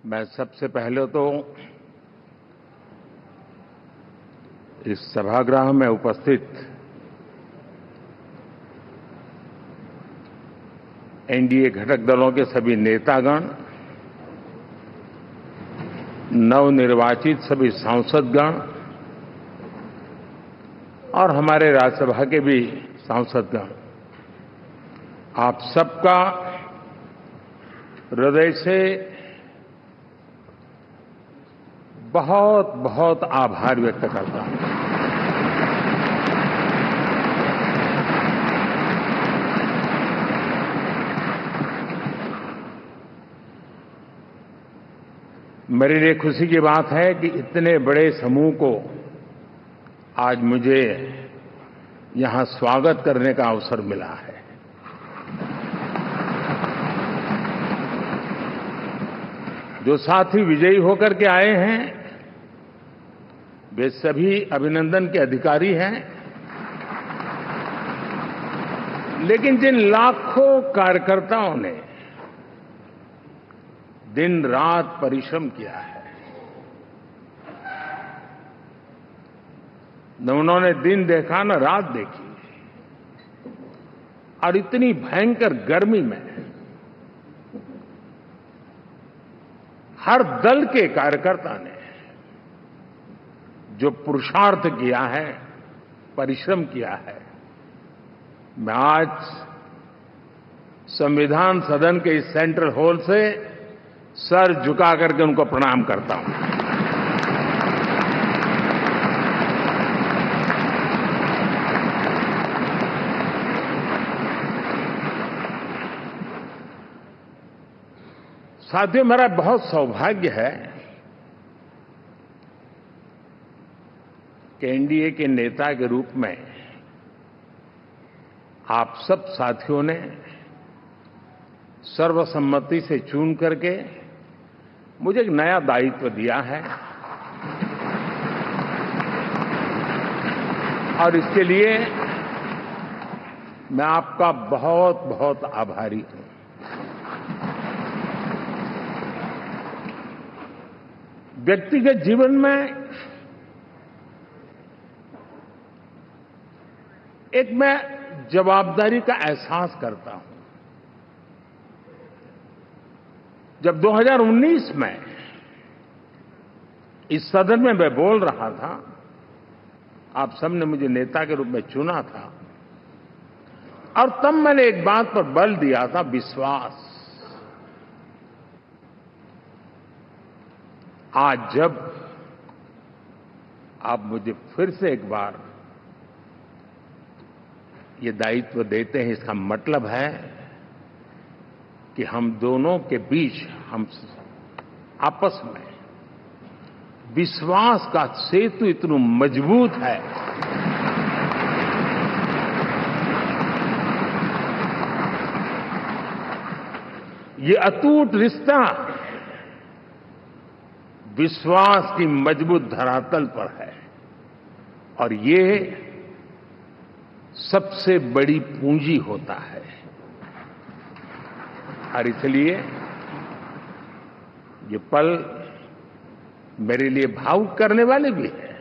मैं सबसे पहले तो इस सभागृह में उपस्थित एनडीए घटक दलों के सभी नेतागण, नवनिर्वाचित सभी सांसदगण और हमारे राज्यसभा के भी सांसदगण, आप सबका हृदय से बहुत बहुत आभार व्यक्त करता हूं। मेरे लिए खुशी की बात है कि इतने बड़े समूह को आज मुझे यहां स्वागत करने का अवसर मिला है। जो साथी विजयी होकर के आए हैं, वे सभी अभिनंदन के अधिकारी हैं, लेकिन जिन लाखों कार्यकर्ताओं ने दिन रात परिश्रम किया है, न उन्होंने दिन देखा न रात देखी, और इतनी भयंकर गर्मी में हर दल के कार्यकर्ता ने जो पुरुषार्थ किया है, परिश्रम किया है, मैं आज संविधान सदन के इस सेंट्रल हॉल से सर झुका करके उनको प्रणाम करता हूं। साथियों, मेरा बहुत सौभाग्य है कि एनडीए के नेता के रूप में आप सब साथियों ने सर्वसम्मति से चुन करके मुझे एक नया दायित्व दिया है, और इसके लिए मैं आपका बहुत बहुत आभारी हूं। व्यक्तिगत जीवन में एक मैं जवाबदारी का एहसास करता हूं। जब 2019 में इस सदन में मैं बोल रहा था, आप सबने मुझे नेता के रूप में चुना था, और तब मैंने एक बात पर बल दिया था, विश्वास। आज जब आप मुझे फिर से एक बार ये दायित्व देते हैं, इसका मतलब है कि हम दोनों के बीच, हम आपस में विश्वास का सेतु इतना मजबूत है ये अटूट रिश्ता विश्वास की मजबूत धरातल पर है, और ये सबसे बड़ी पूंजी होता है। और इसलिए ये पल मेरे लिए भावुक करने वाले भी है,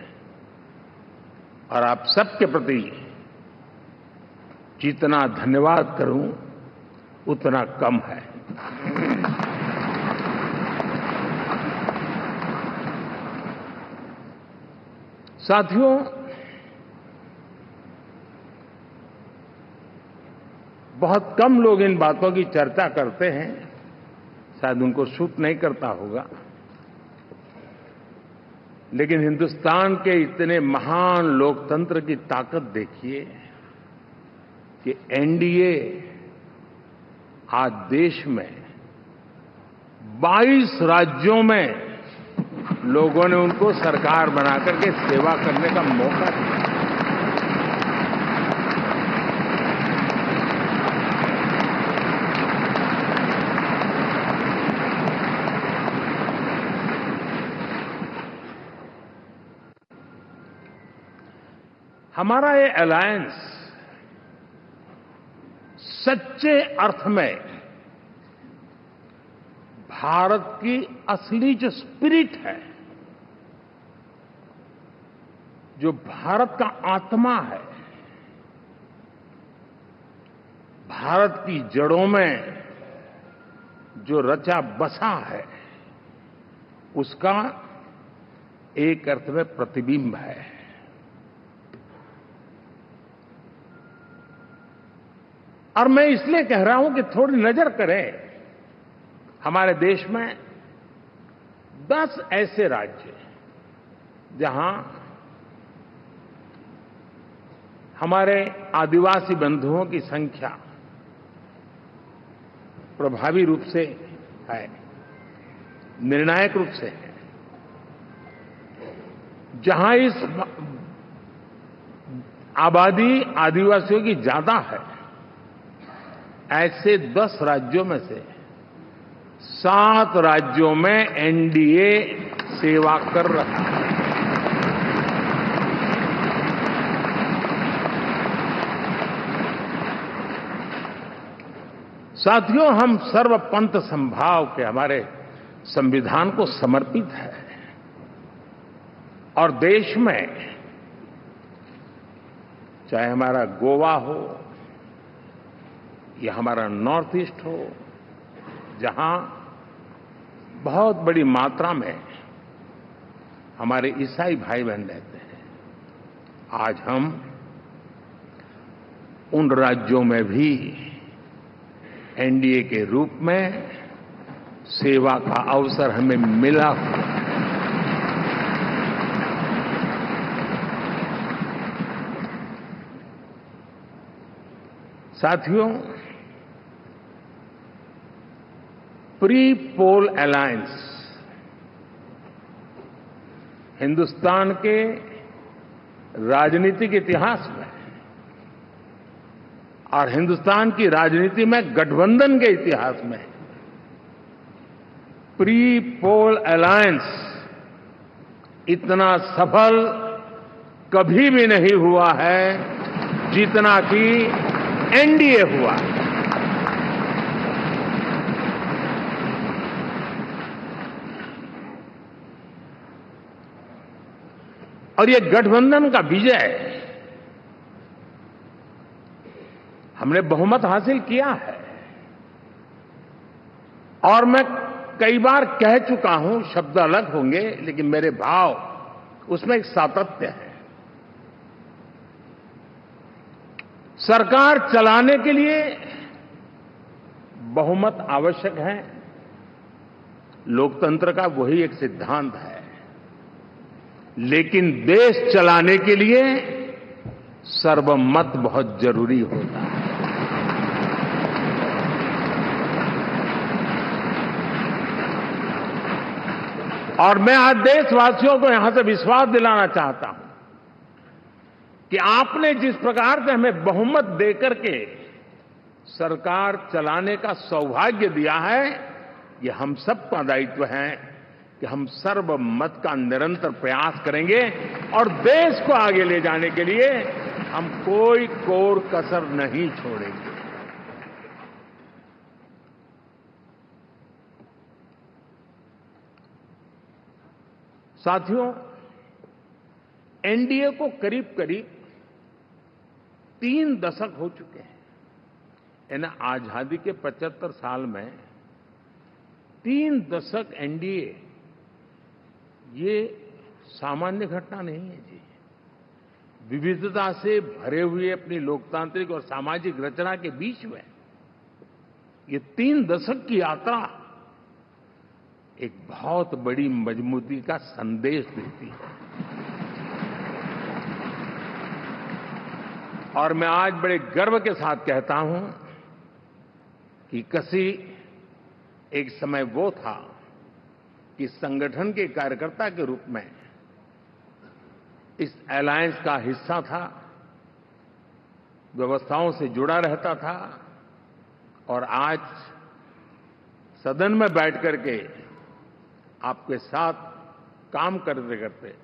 और आप सबके प्रति जितना धन्यवाद करूं उतना कम है। साथियों, बहुत कम लोग इन बातों की चर्चा करते हैं, शायद उनको सूट नहीं करता होगा, लेकिन हिंदुस्तान के इतने महान लोकतंत्र की ताकत देखिए कि एनडीए आज देश में 22 राज्यों में लोगों ने उनको सरकार बनाकर के सेवा करने का मौका दिया। हमारा ये अलायंस सच्चे अर्थ में भारत की असली जो स्पिरिट है, जो भारत का आत्मा है, भारत की जड़ों में जो रचा बसा है, उसका एक अर्थ में प्रतिबिंब है। और मैं इसलिए कह रहा हूं कि थोड़ी नजर करें, हमारे देश में 10 ऐसे राज्य जहां हमारे आदिवासी बंधुओं की संख्या प्रभावी रूप से है, निर्णायक रूप से है, जहां इस आबादी आदिवासियों की ज्यादा है, ऐसे 10 राज्यों में से 7 राज्यों में एनडीए सेवा कर रहा है। साथियों, हम सर्वपंथ संभाव के हमारे संविधान को समर्पित है और देश में चाहे हमारा गोवा हो या हमारा नॉर्थ ईस्ट हो, जहां बहुत बड़ी मात्रा में हमारे ईसाई भाई बहन रहते हैं, आज हम उन राज्यों में भी एनडीए के रूप में सेवा का अवसर हमें मिला हुआ है। साथियों, प्री पोल अलायंस हिंदुस्तान के राजनीतिक इतिहास में और हिंदुस्तान की राजनीति में गठबंधन के इतिहास में प्री पोल अलायंस इतना सफल कभी भी नहीं हुआ है जितना कि एनडीए हुआ। और ये गठबंधन का विजय, हमने बहुमत हासिल किया है और मैं कई बार कह चुका हूं, शब्द अलग होंगे लेकिन मेरे भाव उसमें एक सातत्य है। सरकार चलाने के लिए बहुमत आवश्यक है, लोकतंत्र का वही एक सिद्धांत है, लेकिन देश चलाने के लिए सर्वमत बहुत जरूरी होता है। और मैं आज देशवासियों को यहां से विश्वास दिलाना चाहता हूं कि आपने जिस प्रकार से हमें बहुमत देकर के सरकार चलाने का सौभाग्य दिया है, ये हम सबका दायित्व है कि हम सर्वमत का निरंतर प्रयास करेंगे और देश को आगे ले जाने के लिए हम कोई कोर कसर नहीं छोड़ेंगे। साथियों, एनडीए को करीब करीब 3 दशक हो चुके हैं। यानी आजादी के 75 साल में 3 दशक एनडीए, ये सामान्य घटना नहीं है जी। विविधता से भरे हुए अपनी लोकतांत्रिक और सामाजिक रचना के बीच में ये 3 दशक की यात्रा एक बहुत बड़ी मजबूती का संदेश देती है। और मैं आज बड़े गर्व के साथ कहता हूं कि किसी एक समय वो था कि संगठन के कार्यकर्ता के रूप में इस अलायंस का हिस्सा था, व्यवस्थाओं से जुड़ा रहता था और आज सदन में बैठ करके आपके साथ काम करते करते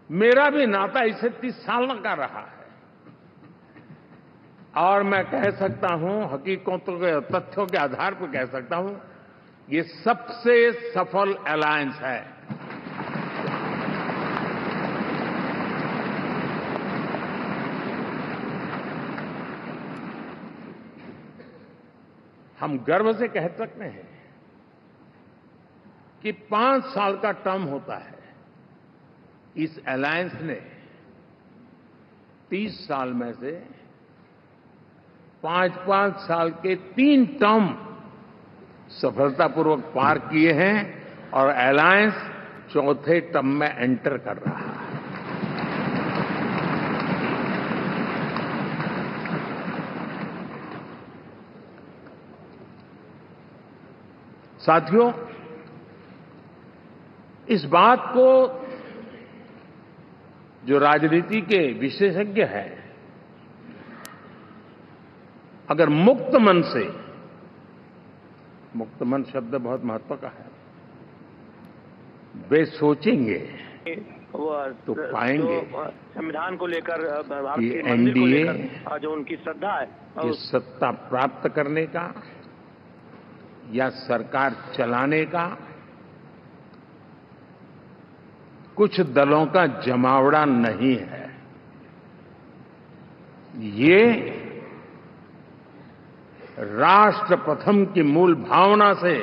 मेरा भी नाता इससे 30 साल का रहा है। और मैं कह सकता हूं, हकीकतों के तथ्यों के आधार पर कह सकता हूं ये सबसे सफल अलायंस है। हम गर्व से कह सकते हैं कि 5 साल का टर्म होता है। इस अलायंस ने 30 साल में से 5-5 साल के 3 टर्म सफलतापूर्वक पार किए हैं और अलायंस चौथे टर्म में एंटर कर रहा है। साथियों, इस बात को जो राजनीति के विशेषज्ञ हैं, अगर मुक्त मन से, मुक्त मन शब्द बहुत महत्व का है, वे सोचेंगे तो पाएंगे संविधान को लेकर कि एनडीए जो उनकी श्रद्धा है ये सत्ता प्राप्त करने का या सरकार चलाने का कुछ दलों का जमावड़ा नहीं है। ये राष्ट्र प्रथम की मूल भावना से,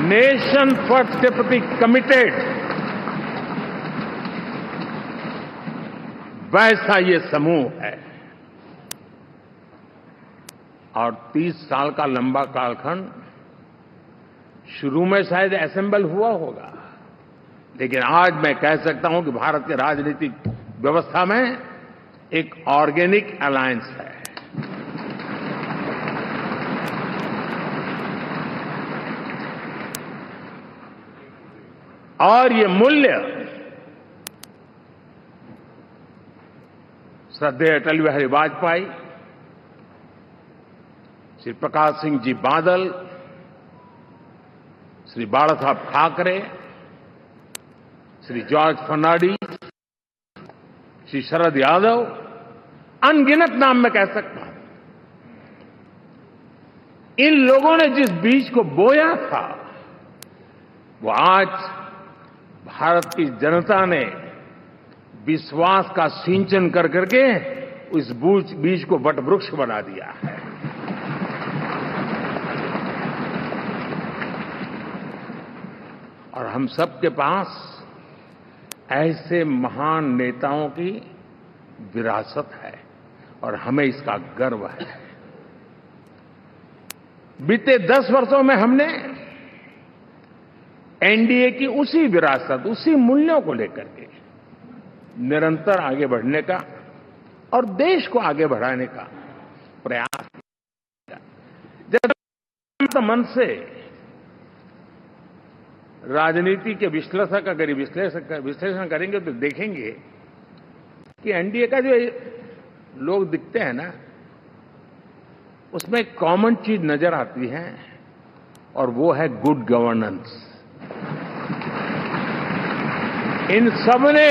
नेशन फर्स्ट के प्रति कमिटेड, वैसा ये समूह है। और 30 साल का लंबा कालखंड शुरू में शायद असेंबल हुआ होगा, लेकिन आज मैं कह सकता हूं कि भारत के राजनीतिक व्यवस्था में एक ऑर्गेनिक अलायंस है। और ये मूल्य श्रद्धेय अटल बिहारी वाजपेयी, श्री प्रकाश सिंह जी बादल, श्री बाला साहब ठाकरे, श्री जॉर्ज फर्नांडिस, श्री शरद यादव, अनगिनत नाम मैं कह सकता हूं। इन लोगों ने जिस बीज को बोया था, वो आज भारत की जनता ने विश्वास का सिंचन कर करके उस बीज को वटवृक्ष बना दिया है। और हम सबके पास ऐसे महान नेताओं की विरासत है और हमें इसका गर्व है। बीते 10 वर्षों में हमने एनडीए की उसी विरासत, उसी मूल्यों को लेकर के निरंतर आगे बढ़ने का और देश को आगे बढ़ाने का प्रयास किया। जब मन से राजनीति के विश्लेषक अगर विश्लेषण करेंगे तो देखेंगे कि एनडीए का जो लोग दिखते हैं ना, उसमें एक कॉमन चीज नजर आती है और वो है गुड गवर्नेंस। इन सबने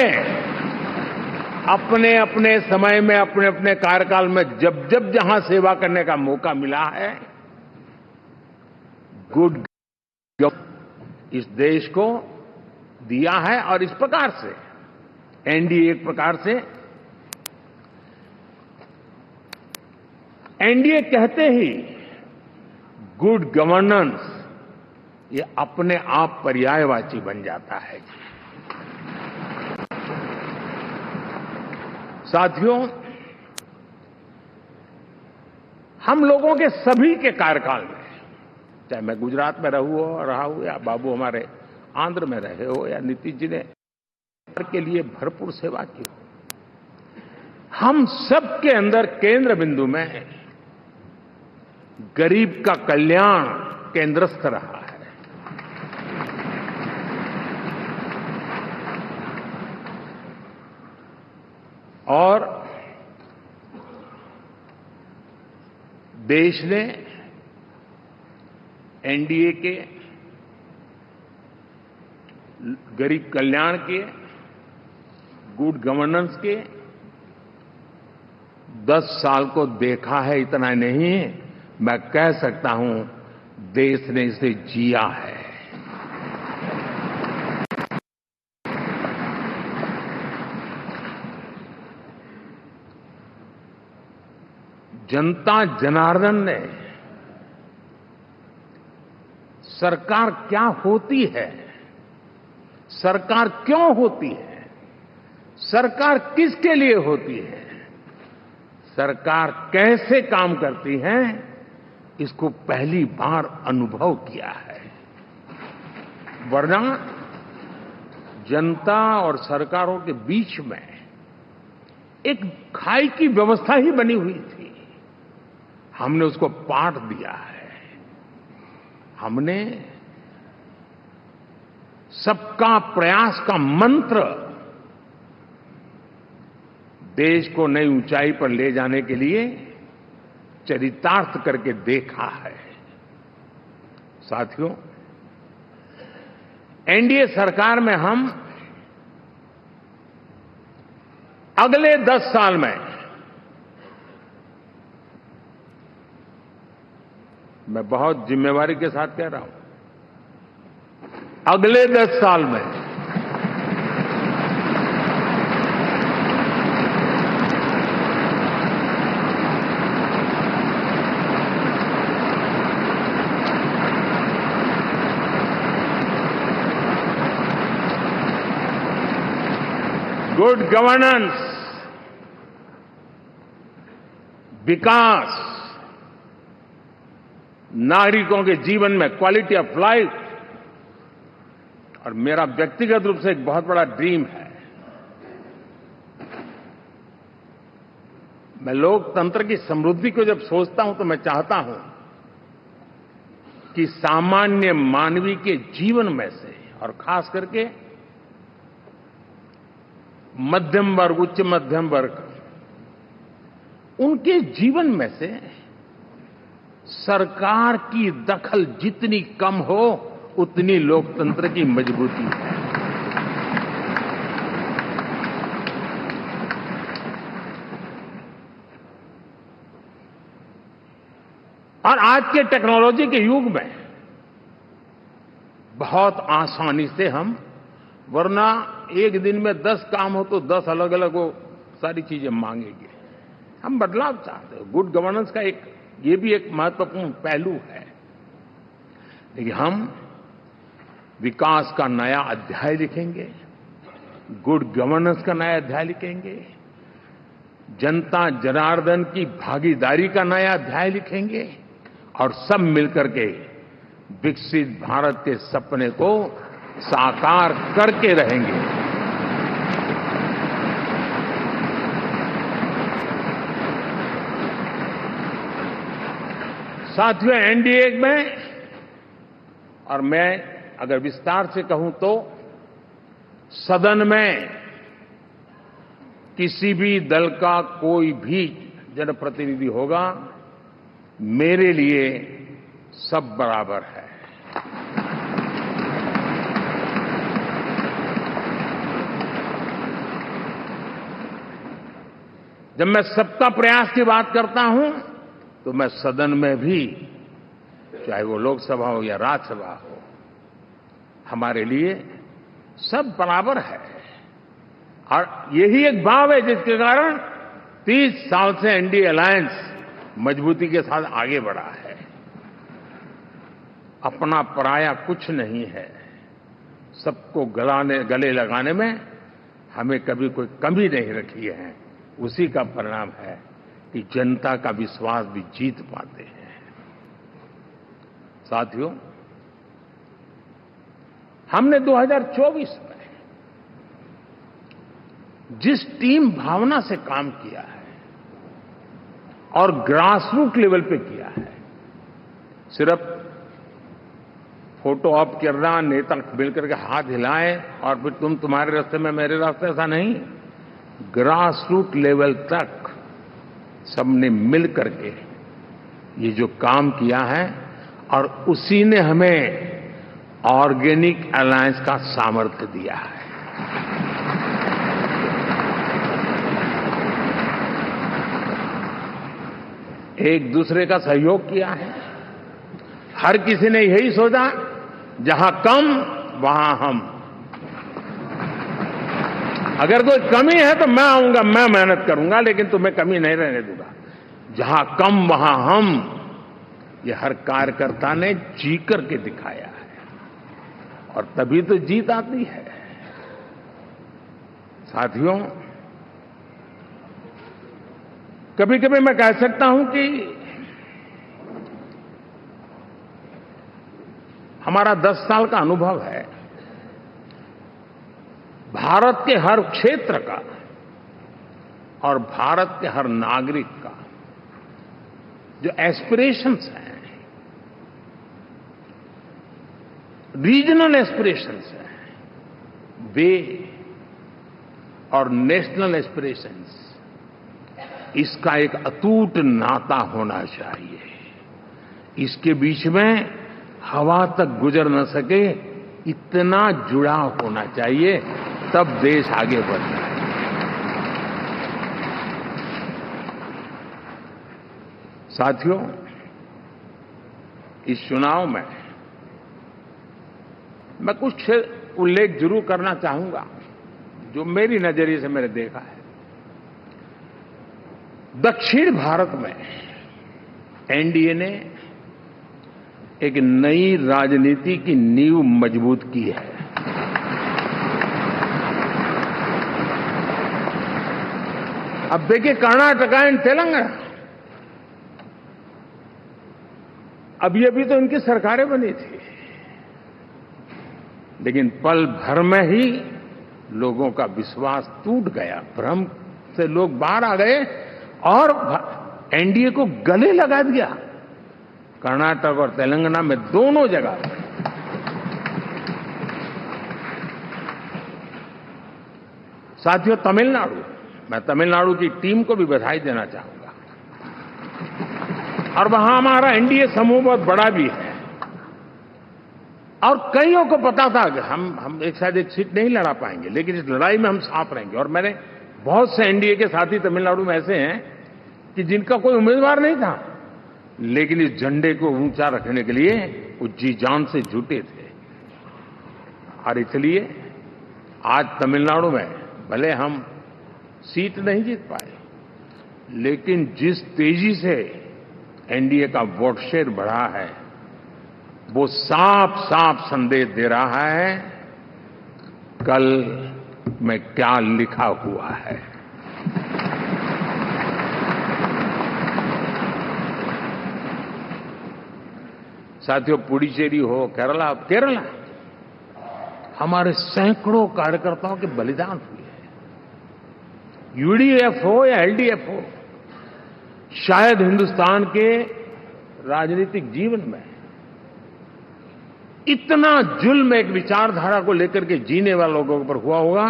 अपने अपने समय में, अपने अपने कार्यकाल में जब जब जहां सेवा करने का मौका मिला है, गुड इस देश को दिया है। और इस प्रकार से एनडीए एक प्रकार से, एनडीए कहते ही गुड गवर्नेंस ये अपने आप पर्यायवाची बन जाता है। साथियों, हम लोगों के सभी के कार्यकाल में, चाहे मैं गुजरात में रहा हूं या बाबू हमारे आंध्र में रहे हो या नीतीश जी ने के लिए भरपूर सेवा की हो, हम सबके अंदर केंद्र बिंदु में गरीब का कल्याण केंद्रस्थ रहा है। और देश ने एनडीए के गरीब कल्याण के, गुड गवर्नेंस के 10 साल को देखा है। इतना नहीं, मैं कह सकता हूं देश ने इसे जिया है। जनता जनार्दन ने सरकार क्या होती है, सरकार क्यों होती है, सरकार किसके लिए होती है, सरकार कैसे काम करती है, इसको पहली बार अनुभव किया है। वरना जनता और सरकारों के बीच में एक खाई की व्यवस्था ही बनी हुई थी। हमने उसको पाठ दिया है। हमने सबका प्रयास का मंत्र देश को नई ऊंचाई पर ले जाने के लिए चरितार्थ करके देखा है। साथियों, एनडीए सरकार में हम अगले 10 साल में, मैं बहुत जिम्मेवारी के साथ कह रहा हूं, अगले 10 साल में गुड गवर्नेंस, विकास, नागरिकों के जीवन में क्वालिटी ऑफ लाइफ, और मेरा व्यक्तिगत रूप से एक बहुत बड़ा ड्रीम है, मैं लोकतंत्र की समृद्धि को जब सोचता हूं तो मैं चाहता हूं कि सामान्य मानवीय के जीवन में से, और खास करके मध्यम वर्ग, उच्च मध्यम वर्ग, उनके जीवन में से सरकार की दखल जितनी कम हो उतनी लोकतंत्र की मजबूती है। और आज के टेक्नोलॉजी के युग में बहुत आसानी से हम, वरना एक दिन में 10 काम हो तो 10 अलग अलग वो सारी चीजें मांगेंगे। हम बदलाव चाहते हैं। गुड गवर्नेंस का ये भी एक महत्वपूर्ण पहलू है। लेकिन हम विकास का नया अध्याय लिखेंगे, गुड गवर्नेंस का नया अध्याय लिखेंगे, जनता जनार्दन की भागीदारी का नया अध्याय लिखेंगे, और सब मिलकर के विकसित भारत के सपने को साकार करके रहेंगे। साथियों, एनडीए में, और मैं अगर विस्तार से कहूं तो सदन में किसी भी दल का कोई भी जनप्रतिनिधि होगा, मेरे लिए सब बराबर है। जब मैं सबका प्रयास की बात करता हूं तो मैं सदन में भी, चाहे वो लोकसभा हो या राज्यसभा हो, हमारे लिए सब बराबर है। और यही एक भाव है जिसके कारण 30 साल से एनडीए अलायंस मजबूती के साथ आगे बढ़ा है। अपना पराया कुछ नहीं है। सबको गले लगाने में हमें कभी कोई कमी नहीं रखी है। उसी का परिणाम है कि जनता का विश्वास भी जीत पाते हैं। साथियों, हमने 2024 में जिस टीम भावना से काम किया है और ग्रासरूट लेवल पे किया है, सिर्फ फोटो ऑप करना, नेता मिलकर के हाथ हिलाएं और फिर तुम्हारे रास्ते में मेरे रास्ते, ऐसा नहीं। ग्रासरूट लेवल तक सबने मिल करके ये जो काम किया है, और उसी ने हमें ऑर्गेनिक अलायंस का सामर्थ्य दिया है। एक दूसरे का सहयोग किया है। हर किसी ने यही सोचा, जहां कम वहां हम। अगर कोई कमी है तो मैं आऊंगा, मैं मेहनत करूंगा, लेकिन तुम्हें कमी नहीं रहने दूंगा। जहां कम वहां हम, ये हर कार्यकर्ता ने जी करके दिखाया है, और तभी तो जीत आती है। साथियों, कभी कभी मैं कह सकता हूं कि हमारा 10 साल का अनुभव है, भारत के हर क्षेत्र का और भारत के हर नागरिक का जो एस्पिरेशंस हैं, रीजनल एस्पिरेशंस हैं, वे और नेशनल एस्पिरेशंस, इसका एक अटूट नाता होना चाहिए। इसके बीच में हवा तक गुजर न सके, इतना जुड़ाव होना चाहिए, तब देश आगे बढ़ता है। साथियों, इस चुनाव में मैं कुछ उल्लेख जरूर करना चाहूंगा जो मेरी नजरिए से मैंने देखा है। दक्षिण भारत में एनडीए ने एक नई राजनीति की नींव मजबूत की है। अब देखिए, कर्नाटक एंड तेलंगाना, अब ये भी तो इनकी सरकारें बनी थी, लेकिन पल भर में ही लोगों का विश्वास टूट गया, भ्रम से लोग बाहर आ गए और एनडीए को गले लगा दिया। कर्नाटक और तेलंगाना में दोनों जगह। साथियों, तमिलनाडु, मैं तमिलनाडु की टीम को भी बधाई देना चाहूंगा, और वहां हमारा एनडीए समूह बहुत बड़ा भी है, और कईयों को पता था कि हम एक साथ एक सीट नहीं लड़ा पाएंगे, लेकिन इस लड़ाई में हम साथ रहेंगे। और मैंने बहुत से एनडीए के साथी तमिलनाडु में ऐसे हैं कि जिनका कोई उम्मीदवार नहीं था, लेकिन इस झंडे को ऊंचा रखने के लिए वो जी जान से जुटे थे। और इसलिए आज तमिलनाडु में भले हम सीट नहीं जीत पाए, लेकिन जिस तेजी से एनडीए का वोट शेयर बढ़ा है, वो साफ साफ संदेश दे रहा है कल में क्या लिखा हुआ है। साथियों, पुडुचेरी हो, केरला, हमारे सैकड़ों कार्यकर्ताओं के बलिदान हुए हैं। यूडीएफ हो या एलडीएफ हो, शायद हिंदुस्तान के राजनीतिक जीवन में इतना जुल्म एक विचारधारा को लेकर के जीने वाले लोगों पर हुआ होगा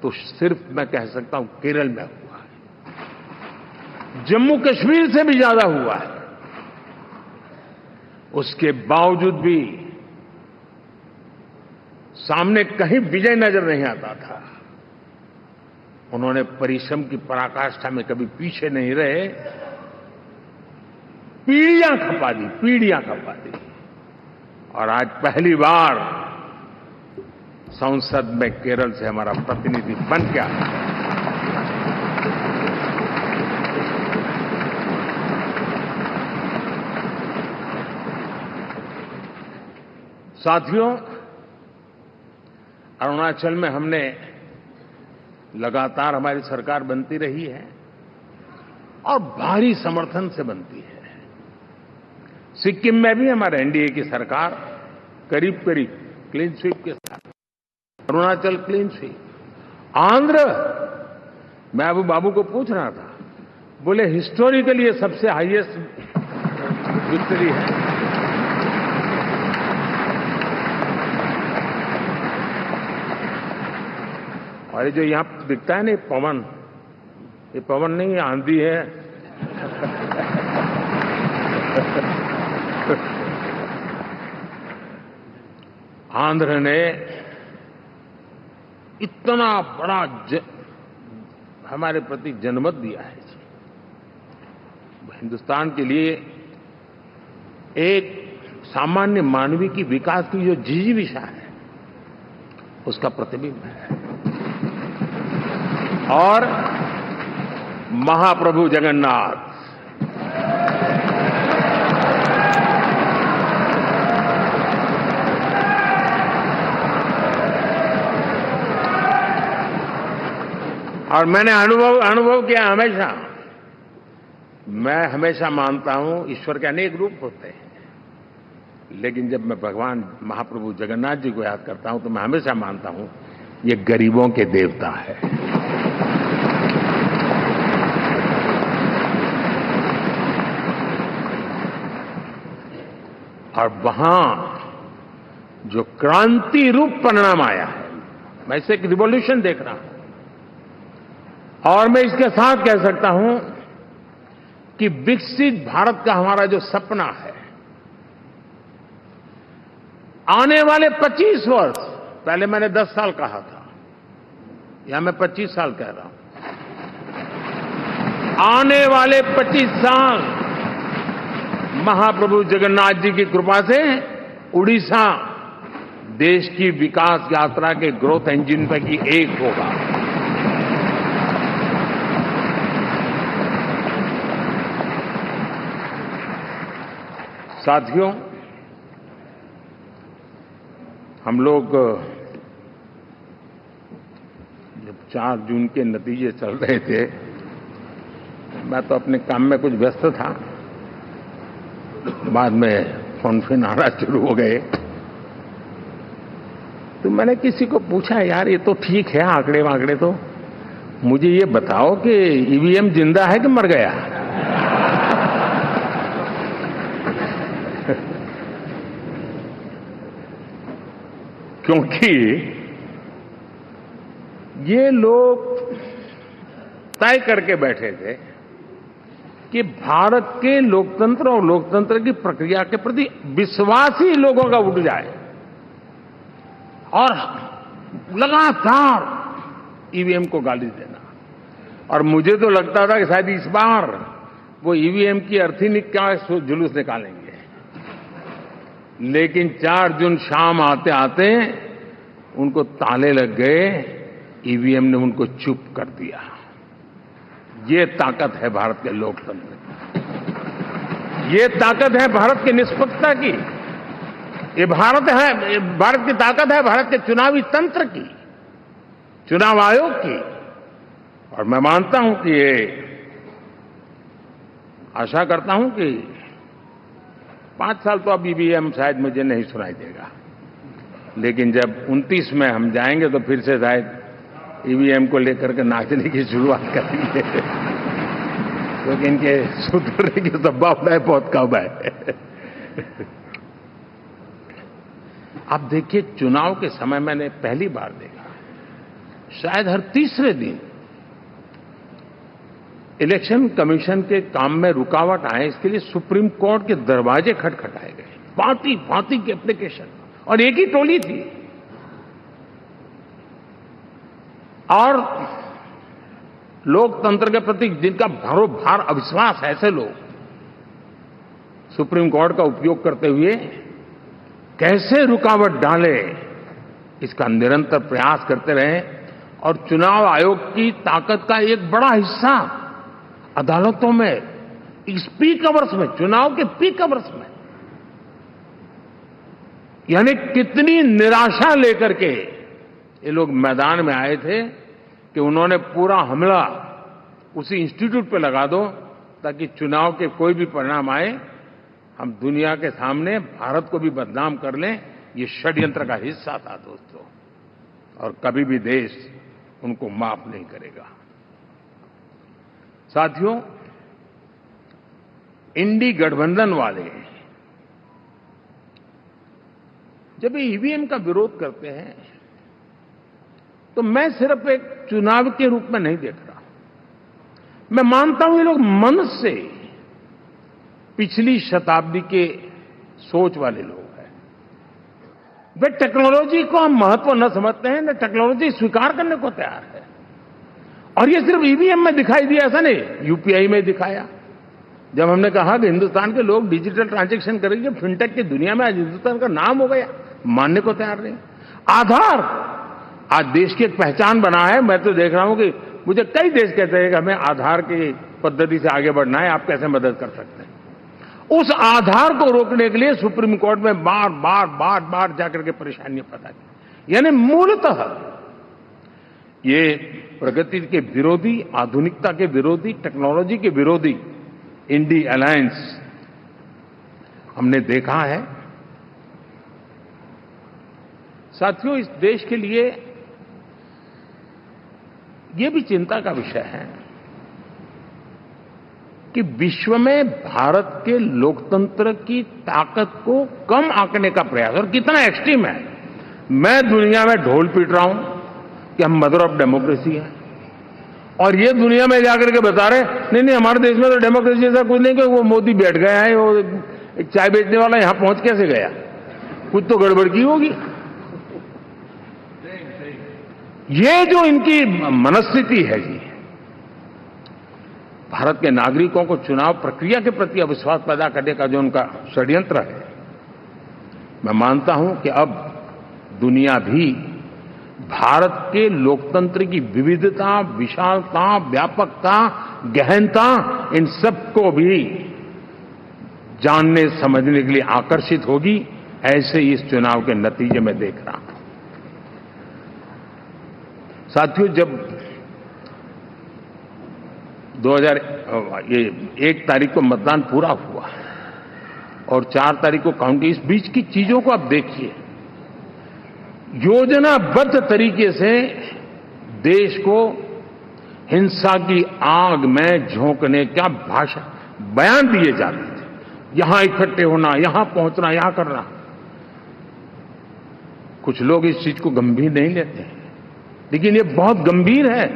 तो सिर्फ मैं कह सकता हूं केरल में हुआ है। जम्मू कश्मीर से भी ज्यादा हुआ है। उसके बावजूद भी सामने कहीं विजय नजर नहीं आता था। उन्होंने परिश्रम की पराकाष्ठा में कभी पीछे नहीं रहे, पीढ़ियां खपा दी। और आज पहली बार संसद में केरल से हमारा प्रतिनिधि बन गया। साथियों, अरुणाचल में हमने लगातार, हमारी सरकार बनती रही है और भारी समर्थन से बनती है। सिक्किम में भी हमारे एनडीए की सरकार करीब करीब क्लीन स्वीप के साथ, अरुणाचल क्लीन स्वीप। आंध्र, मैं अबू बाबू को पूछ रहा था, बोले हिस्टोरिकली ये सबसे हाईएस्ट विक्ट्री है। और ये जो यहां दिखता है ना पवन, ये पवन नहीं, आंधी है। आंध्र ने इतना बड़ा हमारे प्रति जनमत दिया है। हिंदुस्तान के लिए एक सामान्य मानवीय की विकास की जो जिजीविषा है उसका प्रतिबिंब है। और महाप्रभु जगन्नाथ और मैंने अनुभव किया हमेशा, मैं हमेशा मानता हूं ईश्वर के अनेक रूप होते हैं, लेकिन जब मैं भगवान महाप्रभु जगन्नाथ जी को याद करता हूं तो मैं हमेशा मानता हूं ये गरीबों के देवता है। और वहां जो क्रांति रूप परिणाम आया है, मैं इसे एक रिवॉल्यूशन देख रहा हूं। और मैं इसके साथ कह सकता हूं कि विकसित भारत का हमारा जो सपना है, आने वाले 25 वर्ष, पहले मैंने 10 साल कहा था, या मैं 25 साल कह रहा हूं, आने वाले 25 साल महाप्रभु जगन्नाथ जी की कृपा से उड़ीसा देश की विकास यात्रा के ग्रोथ इंजन पैकी एक होगा। साथियों, हम लोग जब 4 जून के नतीजे चल रहे थे, मैं तो अपने काम में कुछ व्यस्त था, बाद में फोन आना शुरू हो गए, तो मैंने किसी को पूछा, यार ये तो ठीक है आंकड़े वांकड़े, तो मुझे ये बताओ कि ईवीएम जिंदा है कि मर गया? क्योंकि ये लोग तय करके बैठे थे कि भारत के लोकतंत्र और लोकतंत्र की प्रक्रिया के प्रति विश्वास ही लोगों का उठ जाए, और लगातार ईवीएम को गाली देना। और मुझे तो लगता था कि शायद इस बार वो ईवीएम की अर्थी का जुलूस निकालेंगे, लेकिन 4 जून शाम आते आते उनको ताले लग गए, ईवीएम ने उनको चुप कर दिया। ये ताकत है भारत के लोकतंत्र की, ये ताकत है भारत की निष्पक्षता की, ये भारत की ताकत है भारत के चुनावी तंत्र की, चुनाव आयोग की। और मैं मानता हूं कि ये, आशा करता हूं कि 5 साल तो अब ईवीएम शायद मुझे नहीं सुनाई देगा, लेकिन जब 29 में हम जाएंगे तो फिर से शायद ईवीएम को लेकर के नाचने की शुरुआत करेंगे, क्योंकि इनके सुधरने की संभावना बहुत कम है। आप देखिए, चुनाव के समय मैंने पहली बार देखा, शायद हर तीसरे दिन इलेक्शन कमीशन के काम में रुकावट आए, इसके लिए सुप्रीम कोर्ट के दरवाजे खटखटाए गए, भांति भांति की एप्लीकेशन, और एक ही टोली थी। और लोकतंत्र के प्रति जिनका भरोभार अविश्वास है, ऐसे लोग सुप्रीम कोर्ट का उपयोग करते हुए कैसे रुकावट डाले, इसका निरंतर प्रयास करते रहे। और चुनाव आयोग की ताकत का एक बड़ा हिस्सा अदालतों में, इस पीक अवर्स में, चुनाव के पीक अवर्स में, यानी कितनी निराशा लेकर के ये लोग मैदान में आए थे कि उन्होंने पूरा हमला उसी इंस्टीट्यूट पे लगा दो ताकि चुनाव के कोई भी परिणाम आए, हम दुनिया के सामने भारत को भी बदनाम कर लें। ये षड्यंत्र का हिस्सा था दोस्तों, और कभी भी देश उनको माफ नहीं करेगा। साथियों, इंडी गठबंधन वाले जब ईवीएम का विरोध करते हैं तो मैं सिर्फ एक चुनाव के रूप में नहीं देख रहा। मैं मानता हूं ये लोग मन से पिछली शताब्दी के सोच वाले लोग हैं। वे टेक्नोलॉजी को हम महत्व न समझते हैं, न टेक्नोलॉजी स्वीकार करने को तैयार है। और ये सिर्फ ईवीएम में दिखाई दिया, ऐसा नहीं, यूपीआई में दिखाया, जब हमने कहा कि हिंदुस्तान के लोग डिजिटल ट्रांजैक्शन करेंगे, फिनटेक की दुनिया में आज हिंदुस्तान का नाम हो गया, मानने को तैयार नहीं। आधार आज देश की एक पहचान बना है। मैं तो देख रहा हूं कि मुझे कई देश कहते हैं कि हमें आधार की पद्धति से आगे बढ़ना है, आप कैसे मदद कर सकते हैं। उस आधार को रोकने के लिए सुप्रीम कोर्ट में बार बार जाकर के परेशानियां पैदा की। यानी मूलतः ये प्रगति के विरोधी, आधुनिकता के विरोधी, टेक्नोलॉजी के विरोधी इंडी अलायंस हमने देखा है। साथियों, इस देश के लिए ये भी चिंता का विषय है कि विश्व में भारत के लोकतंत्र की ताकत को कम आंकने का प्रयास, और कितना एक्सट्रीम है। मैं दुनिया में ढोल पीट रहा हूं कि हम मदर ऑफ डेमोक्रेसी है, और ये दुनिया में जाकर के बता रहे नहीं हमारे देश में तो डेमोक्रेसी ऐसा कुछ नहीं, कि वो मोदी बैठ गया है, वो एक चाय बेचने वाला यहां पहुंच कैसे गया, कुछ तो गड़बड़ की होगी। ये जो इनकी मनस्थिति है जी, भारत के नागरिकों को चुनाव प्रक्रिया के प्रति अविश्वास पैदा करने का जो उनका षड्यंत्र है, मैं मानता हूं कि अब दुनिया भी भारत के लोकतंत्र की विविधता, विशालता, व्यापकता, गहनता, इन सबको भी जानने समझने के लिए आकर्षित होगी। ऐसे ही इस चुनाव के नतीजे में देख रहा हूं। साथियों, जब 1 तारीख को मतदान पूरा हुआ और 4 तारीख को काउंटिंग, इस बीच की चीजों को आप देखिए। योजनाबद्ध तरीके से देश को हिंसा की आग में झोंकने का बयान दिए जाते थे। यहां इकट्ठे होना, यहां पहुंचना, यहां करना। कुछ लोग इस चीज को गंभीर नहीं लेते हैं, लेकिन ये बहुत गंभीर है।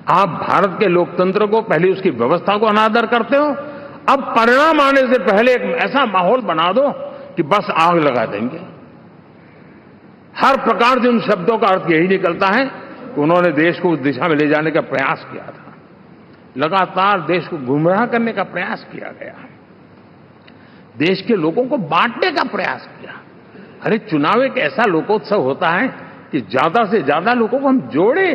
आप भारत के लोकतंत्र को, पहले उसकी व्यवस्था को अनादर करते हो, अब परिणाम आने से पहले एक ऐसा माहौल बना दो कि बस आग लगा देंगे। हर प्रकार से उन शब्दों का अर्थ यही निकलता है कि उन्होंने देश को उस दिशा में ले जाने का प्रयास किया था। लगातार देश को गुमराह करने का प्रयास किया गया, देश के लोगों को बांटने का प्रयास किया। अरे, चुनाव एक ऐसा लोकोत्सव होता है कि ज्यादा से ज्यादा लोगों को हम जोड़े,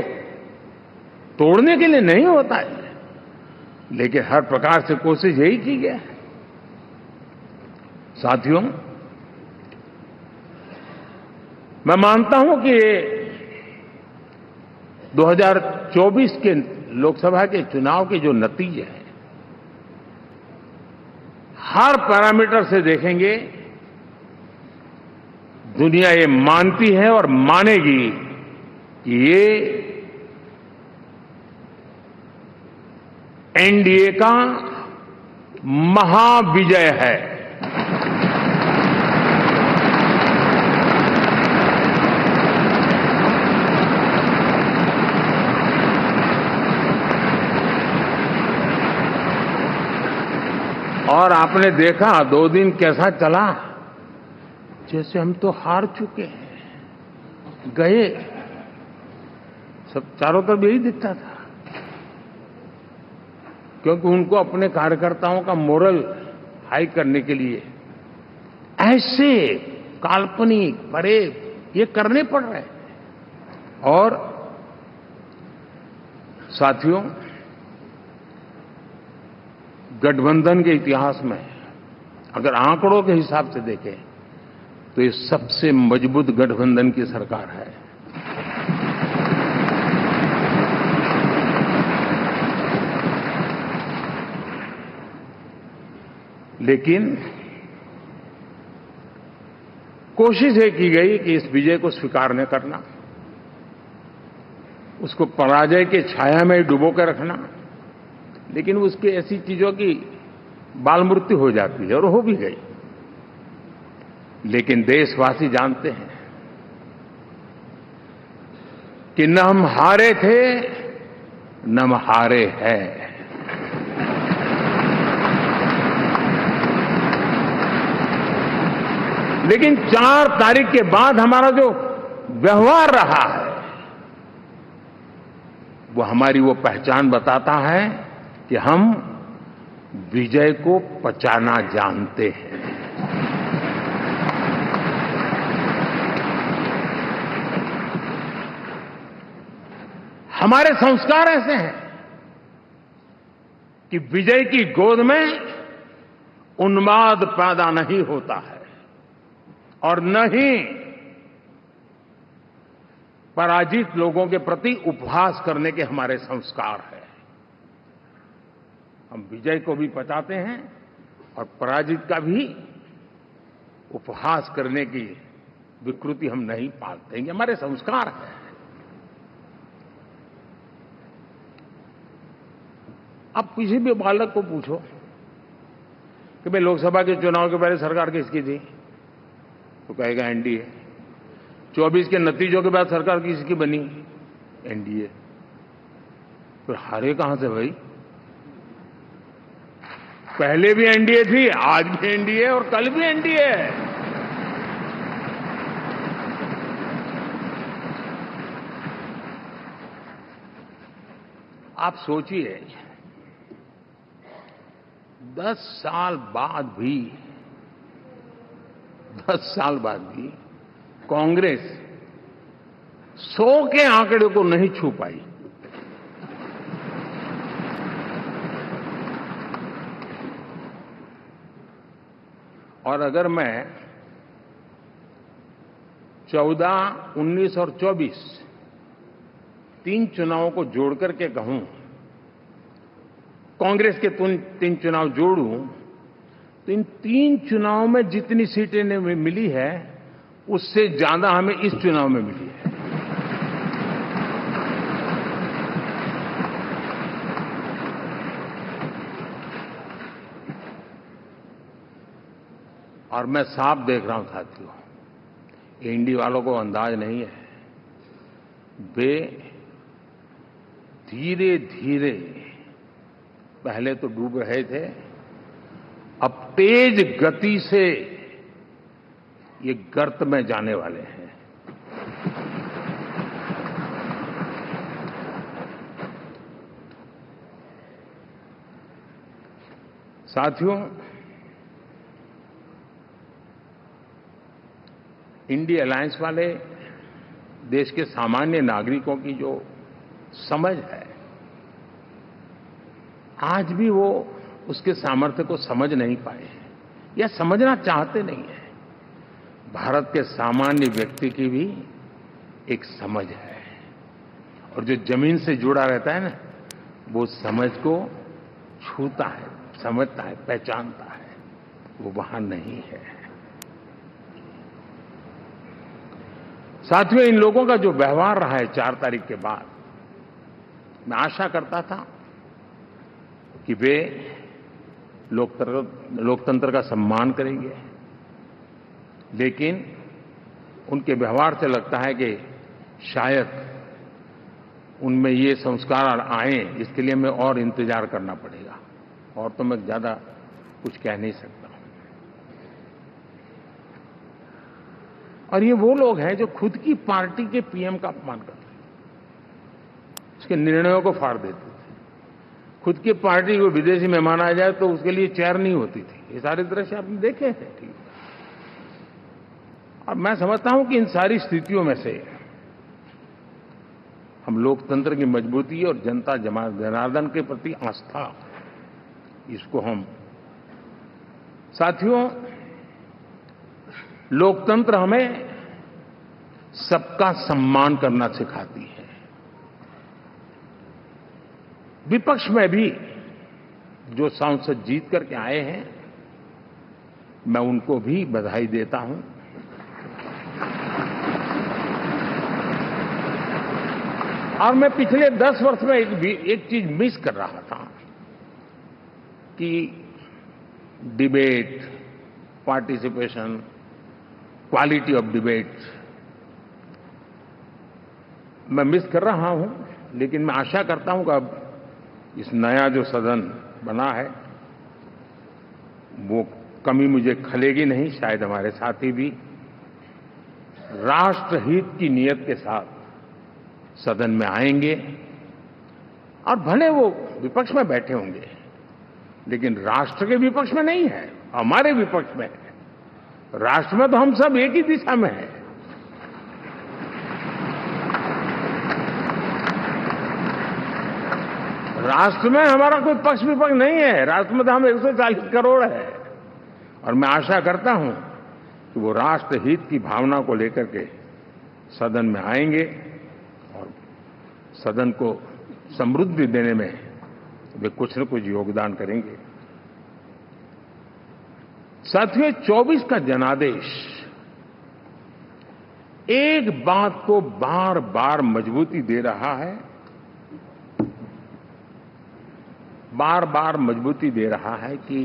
तोड़ने के लिए नहीं होता है। लेकिन हर प्रकार से कोशिश यही की गई। साथियों, मैं मानता हूं कि 2024 के लोकसभा के चुनाव के जो नतीजे हैं, हर पैरामीटर से देखेंगे, दुनिया ये मानती है और मानेगी कि ये एनडीए का महाविजय है। और आपने देखा 2 दिन कैसा चला, जैसे हम तो हार चुके हैं, गए। सब चारों तरफ यही दिखता था, क्योंकि उनको अपने कार्यकर्ताओं का मोरल हाई करने के लिए ऐसे काल्पनिक परेड ये करने पड़ रहे हैं। और साथियों, गठबंधन के इतिहास में अगर आंकड़ों के हिसाब से देखें तो ये सबसे मजबूत गठबंधन की सरकार है। लेकिन कोशिश ये की गई कि इस विजय को स्वीकार न करना, उसको पराजय के छाया में डुबो के रखना। लेकिन उसकी ऐसी चीजों की बाल मृत्यु हो जाती है, और हो भी गई। लेकिन देशवासी जानते हैं कि न हम हारे थे, न हम हारे हैं। लेकिन 4 तारीख के बाद हमारा जो व्यवहार रहा है, वो हमारी वो पहचान बताता है कि हम विजय को पचाना जानते हैं। हमारे संस्कार ऐसे हैं कि विजय की गोद में उन्माद पैदा नहीं होता है और न ही पराजित लोगों के प्रति उपहास करने के हमारे संस्कार हैं। हम विजय को भी पचाते हैं और पराजित का भी उपहास करने की विकृति हम नहीं पालते। ये हमारे संस्कार हैं। अब किसी भी बालक को पूछो कि भाई लोकसभा के चुनाव के पहले सरकार किसकी थी, तो कहेगा एनडीए। 24 के नतीजों के बाद सरकार किसकी बनी, एनडीए। फिर हारे कहां से भाई? पहले भी एनडीए थी, आज भी एनडीए और कल भी एनडीए है। आप सोचिए 10 साल बाद भी कांग्रेस 100 के आंकड़े को नहीं छू पाई। और अगर मैं 14, 19 और 24 तीन चुनावों को जोड़ करके कहूं, कांग्रेस के 3 चुनाव जोड़ूं, तो इन 3 चुनावों में जितनी सीटें मिली है उससे ज्यादा हमें इस चुनाव में मिली है। और मैं साफ देख रहा हूं साथियों, एनडीए वालों को अंदाज नहीं है। वे धीरे धीरे पहले तो डूब रहे थे, अब तेज गति से ये गर्त में जाने वाले हैं। साथियों, इंडिया अलायंस वाले देश के सामान्य नागरिकों की जो समझ है, आज भी वो उसके सामर्थ्य को समझ नहीं पाए हैं या समझना चाहते नहीं हैं। भारत के सामान्य व्यक्ति की भी एक समझ है और जो जमीन से जुड़ा रहता है ना, वो समझ को छूता है, समझता है, पहचानता है, वो वहां नहीं है। साथियों, इन लोगों का जो व्यवहार रहा है 4 तारीख के बाद, मैं आशा करता था कि वे लोकतंत्र का सम्मान करेंगे, लेकिन उनके व्यवहार से लगता है कि शायद उनमें ये संस्कार आए, इसके लिए हमें और इंतजार करना पड़ेगा। और तो मैं ज्यादा कुछ कह नहीं सकता। और ये वो लोग हैं जो खुद की पार्टी के पीएम का अपमान करते हैं, उसके निर्णयों को फाड़ देते थे। खुद की पार्टी को विदेशी मेहमान आ जाए तो उसके लिए चेयर नहीं होती थी। ये सारे दृश्य आपने देखे हैं। ठीक, और मैं समझता हूं कि इन सारी स्थितियों में से हम लोकतंत्र की मजबूती और जनता जनार्दन के प्रति आस्था, इसको हम, साथियों, लोकतंत्र हमें सबका सम्मान करना सिखाती है। विपक्ष में भी जो सांसद जीत करके आए हैं, मैं उनको भी बधाई देता हूं। और मैं पिछले 10 वर्ष में एक चीज मिस कर रहा था कि debate, participation, quality of debate मैं मिस कर रहा हूं। लेकिन मैं आशा करता हूं कि अब इस नया जो सदन बना है, वो कमी मुझे खलेगी नहीं। शायद हमारे साथी भी राष्ट्रहित की नीयत के साथ सदन में आएंगे और भले वो विपक्ष में बैठे होंगे, लेकिन राष्ट्र के विपक्ष में नहीं है, हमारे विपक्ष में है। राष्ट्र में तो हम सब एक ही दिशा में हैं। राष्ट्र में हमारा कोई पक्ष विपक्ष नहीं है। राष्ट्र में तो हम 140 करोड़ है। और मैं आशा करता हूं कि वो राष्ट्र हित की भावना को लेकर के सदन में आएंगे और सदन को समृद्धि देने में वे कुछ न कुछ योगदान करेंगे। साथियों, 24 का जनादेश एक बात को बार बार मजबूती दे रहा है, बार बार मजबूती दे रहा है कि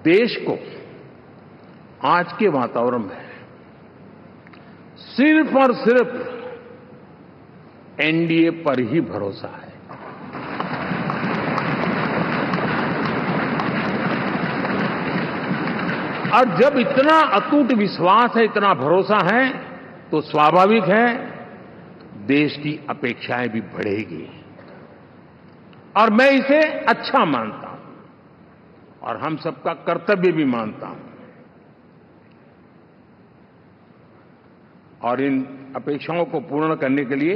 देश को आज के वातावरण में सिर्फ और सिर्फ एनडीए पर ही भरोसा है। और जब इतना अटूट विश्वास है, इतना भरोसा है, तो स्वाभाविक है देश की अपेक्षाएं भी बढ़ेगी। और मैं इसे अच्छा मानता हूं और हम सबका कर्तव्य भी मानता हूं। और इन अपेक्षाओं को पूर्ण करने के लिए,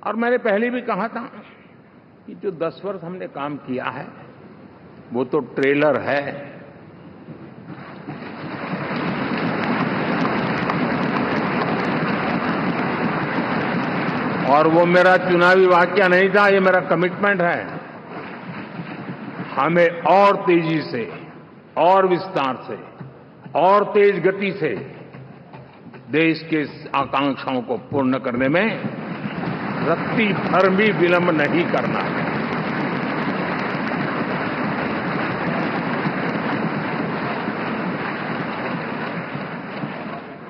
और मैंने पहले भी कहा था कि जो 10 वर्ष हमने काम किया है वो तो ट्रेलर है। और वो मेरा चुनावी वाक्य नहीं था, ये मेरा कमिटमेंट है। हमें और तेजी से, और विस्तार से, और तेज गति से देश के आकांक्षाओं को पूर्ण करने में रत्ती भर भी विलंब नहीं करना है।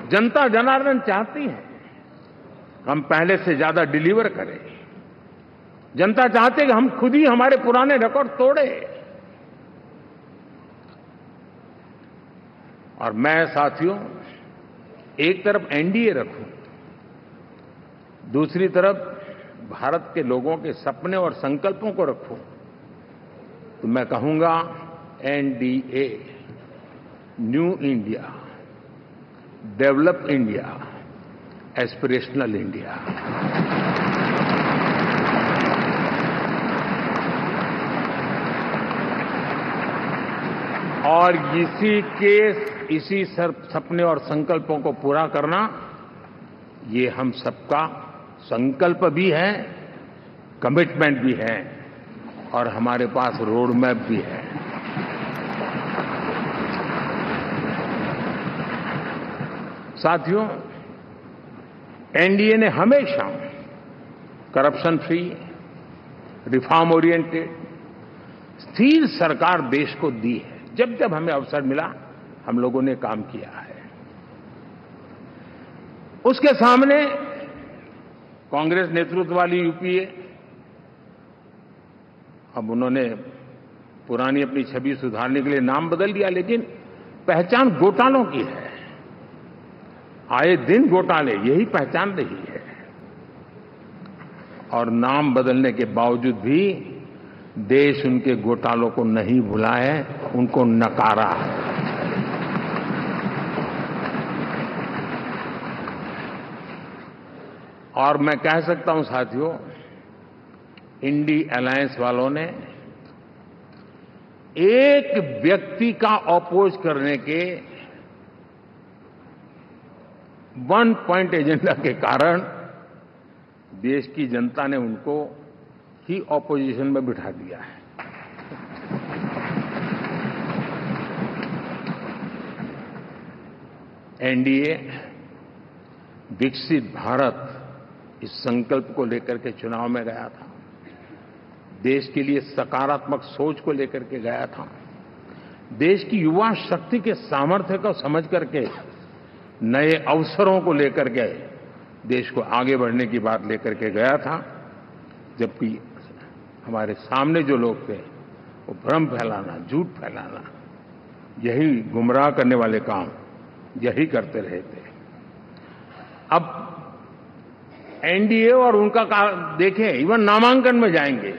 जनता जनार्दन चाहती है हम पहले से ज्यादा डिलीवर करें। जनता चाहती है कि हम खुद ही हमारे पुराने रिकॉर्ड तोड़े। और मैं साथियों, एक तरफ एनडीए रखूं, दूसरी तरफ भारत के लोगों के सपने और संकल्पों को रखूं, तो मैं कहूंगा NDA, new India, develop India, aspirational India. और इसी सपने और संकल्पों को पूरा करना, ये हम सबका संकल्प भी है, कमिटमेंट भी है, और हमारे पास रोड मैप भी है। साथियों, एनडीए ने हमेशा करप्शन फ्री, रिफॉर्म ओरिएंटेड, स्थिर सरकार देश को दी है। जब जब हमें अवसर मिला, हम लोगों ने काम किया है। उसके सामने कांग्रेस नेतृत्व वाली यूपीए, अब उन्होंने पुरानी अपनी छवि सुधारने के लिए नाम बदल दिया, लेकिन पहचान घोटालों की है। आए दिन घोटाले, यही पहचान रही है। और नाम बदलने के बावजूद भी देश उनके घोटालों को नहीं भुला है, उनको नकारा है। और मैं कह सकता हूं साथियों, इंडी अलायंस वालों ने एक व्यक्ति का अपोज करने के वन पॉइंट एजेंडा के कारण देश की जनता ने उनको ही ऑपोजिशन में बिठा दिया है। एनडीए विकसित भारत, इस संकल्प को लेकर के चुनाव में गया था। देश के लिए सकारात्मक सोच को लेकर के गया था। देश की युवा शक्ति के सामर्थ्य को समझ करके नए अवसरों को लेकर के देश को आगे बढ़ने की बात लेकर के गया था। जबकि हमारे सामने जो लोग थे, वो भ्रम फैलाना, झूठ फैलाना, यही गुमराह करने वाले काम यही करते रहे थे। अब एनडीए और उनका देखें, इवन नामांकन में जाएंगे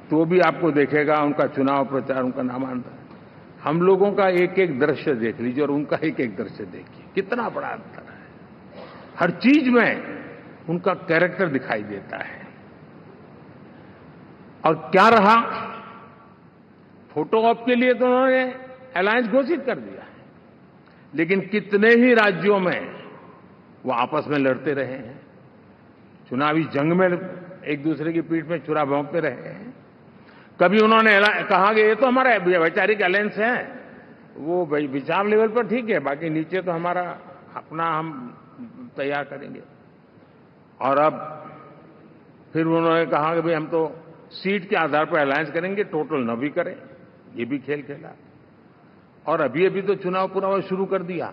तो भी आपको देखेगा उनका चुनाव प्रचार, उनका नामांकन, हम लोगों का एक एक दृश्य देख लीजिए और उनका एक एक दृश्य देखिए, कितना बड़ा अंतर है। हर चीज में उनका कैरेक्टर दिखाई देता है। और क्या रहा, फोटो ऑप के लिए तो उन्होंने अलायंस घोषित कर दिया, लेकिन कितने ही राज्यों में वो आपस में लड़ते रहे हैं, चुनावी जंग में एक दूसरे की पीठ में छुरा भोंकते रहे हैं। कभी उन्होंने कहा कि ये तो हमारा वैचारिक अलायंस है, वो विचार लेवल पर ठीक है, बाकी नीचे तो हमारा अपना हम तैयार करेंगे। और अब फिर उन्होंने कहा कि भाई हम तो सीट के आधार पर अलायंस करेंगे, टोटल न भी करें, ये भी खेल खेला। और अभी अभी तो चुनाव पूरा शुरू कर दिया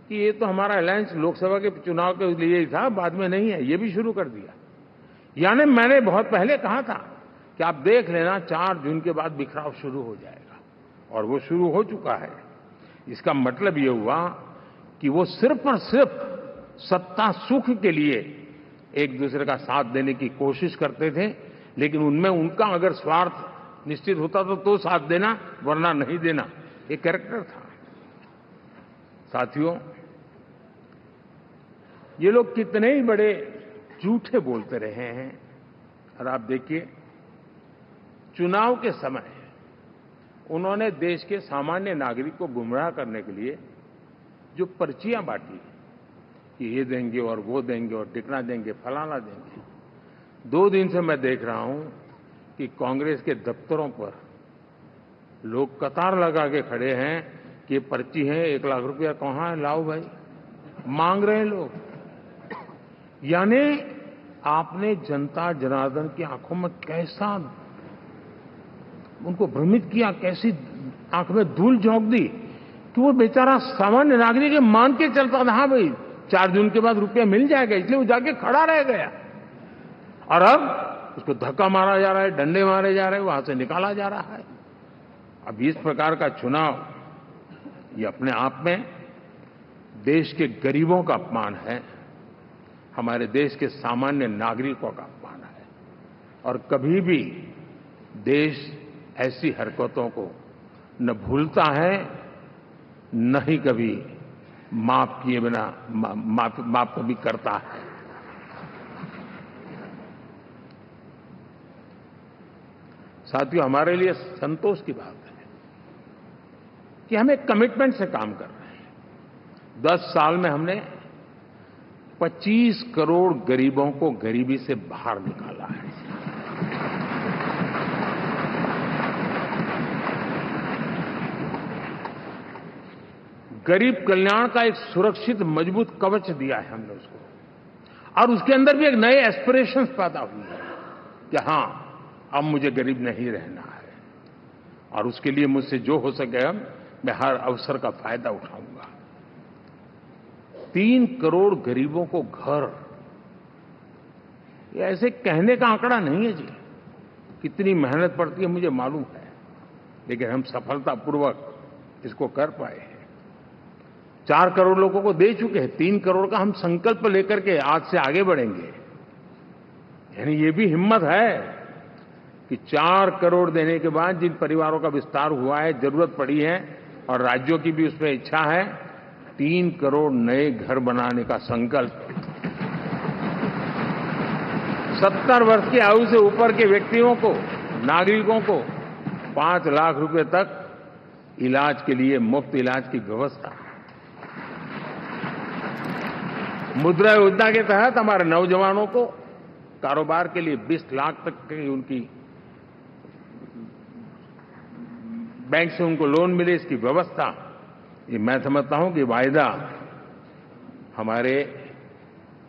कि ये तो हमारा अलायंस लोकसभा के चुनाव के लिए ही था, बाद में नहीं है, ये भी शुरू कर दिया। यानी मैंने बहुत पहले कहा था कि आप देख लेना 4 जून के बाद बिखराव शुरू हो जाएगा, और वो शुरू हो चुका है। इसका मतलब ये हुआ कि वो सिर्फ और सिर्फ सत्ता सुख के लिए एक दूसरे का साथ देने की कोशिश करते थे, लेकिन उनमें उनका अगर स्वार्थ निश्चित होता तो साथ देना, वरना नहीं देना, ये कैरेक्टर था। साथियों, ये लोग कितने ही बड़े झूठे बोलते रहे हैं। और आप देखिए, चुनाव के समय उन्होंने देश के सामान्य नागरिक को गुमराह करने के लिए जो पर्चियां बांटी कि ये देंगे और वो देंगे और टिकना देंगे, फलाना देंगे, 2 दिन से मैं देख रहा हूं कि कांग्रेस के दफ्तरों पर लोग कतार लगा के खड़े हैं कि ये पर्ची है, 1 लाख रुपया कहां है, लाओ भाई, मांग रहे हैं लोग। यानी आपने जनता जनार्दन की आंखों में कैसा उनको भ्रमित किया, कैसी आंख में धूल झोंक दी कि वो बेचारा सामान्य नागरिक मान के चलता था, हाँ भाई 4 जून के बाद रुपया मिल जाएगा, इसलिए वो जाके खड़ा रह गया। और अब उसको धक्का मारा जा रहा है, डंडे मारे जा रहे हैं, वहां से निकाला जा रहा है। अब इस प्रकार का चुनाव, ये अपने आप में देश के गरीबों का अपमान है, हमारे देश के सामान्य नागरिकों का अपमान है। और कभी भी देश ऐसी हरकतों को न भूलता है, न ही कभी माफ किए बिना माफ कभी करता है। साथियों, हमारे लिए संतोष की बात है कि हम एक कमिटमेंट से काम कर रहे हैं। 10 साल में हमने 25 करोड़ गरीबों को गरीबी से बाहर निकाला है। गरीब कल्याण का एक सुरक्षित मजबूत कवच दिया है हमने उसको, और उसके अंदर भी एक नए एस्पिरेशंस पैदा हुए हैं कि हां, अब मुझे गरीब नहीं रहना है, और उसके लिए मुझसे जो हो सके मैं हर अवसर का फायदा उठाऊंगा। 3 करोड़ गरीबों को घर, ये ऐसे कहने का आंकड़ा नहीं है जी, कितनी मेहनत पड़ती है मुझे मालूम है, लेकिन हम सफलतापूर्वक इसको कर पाए हैं। 4 करोड़ लोगों को दे चुके हैं, 3 करोड़ का हम संकल्प लेकर के आज से आगे बढ़ेंगे। यानी ये भी हिम्मत है कि 4 करोड़ देने के बाद जिन परिवारों का विस्तार हुआ है, जरूरत पड़ी है, और राज्यों की भी उसमें इच्छा है, 3 करोड़ नए घर बनाने का संकल्प। 70 वर्ष की आयु से ऊपर के व्यक्तियों को, नागरिकों को 5 लाख रुपए तक इलाज के लिए मुफ्त इलाज की व्यवस्था। मुद्रा योजना के तहत हमारे नौजवानों को कारोबार के लिए 20 लाख तक की उनकी बैंक से उनको लोन मिले, इसकी व्यवस्था। ये मैं समझता हूं कि वायदा हमारे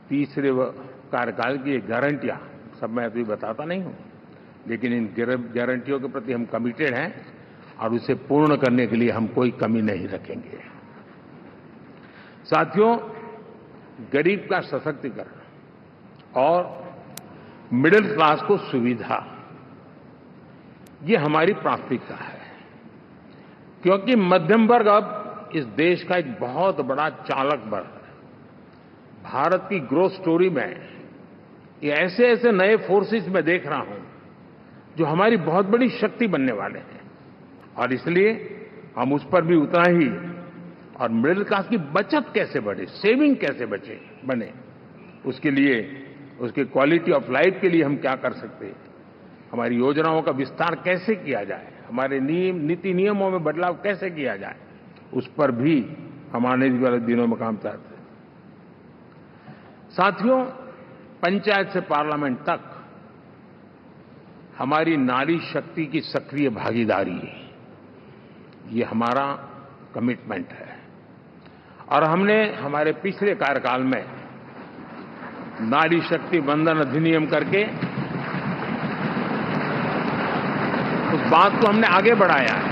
तीसरे कार्यकाल की गारंटियां, सब मैं अभी बताता नहीं हूं, लेकिन इन गारंटियों के प्रति हम कमिटेड हैं और उसे पूर्ण करने के लिए हम कोई कमी नहीं रखेंगे। साथियों, गरीब का सशक्तिकरण और मिडिल क्लास को सुविधा, ये हमारी प्राथमिकता है, क्योंकि मध्यम वर्ग अब इस देश का एक बहुत बड़ा चालक बल है। भारत की ग्रोथ स्टोरी में ये ऐसे ऐसे नए फोर्सेस मैं देख रहा हूं जो हमारी बहुत बड़ी शक्ति बनने वाले हैं, और इसलिए हम उस पर भी उतना ही, और मिडिल क्लास की बचत कैसे बढ़े, सेविंग कैसे बने, उसके लिए, उसकी क्वालिटी ऑफ लाइफ के लिए हम क्या कर सकते हैं, हमारी योजनाओं का विस्तार कैसे किया जाए, हमारे नीति नियमों में बदलाव कैसे किया जाए, उस पर भी हम आने वाले दिनों में काम करते हैं। साथियों, पंचायत से पार्लियामेंट तक हमारी नारी शक्ति की सक्रिय भागीदारी, ये हमारा कमिटमेंट है, और हमने हमारे पिछले कार्यकाल में नारी शक्ति वंदन अधिनियम करके उस बात को हमने आगे बढ़ाया है।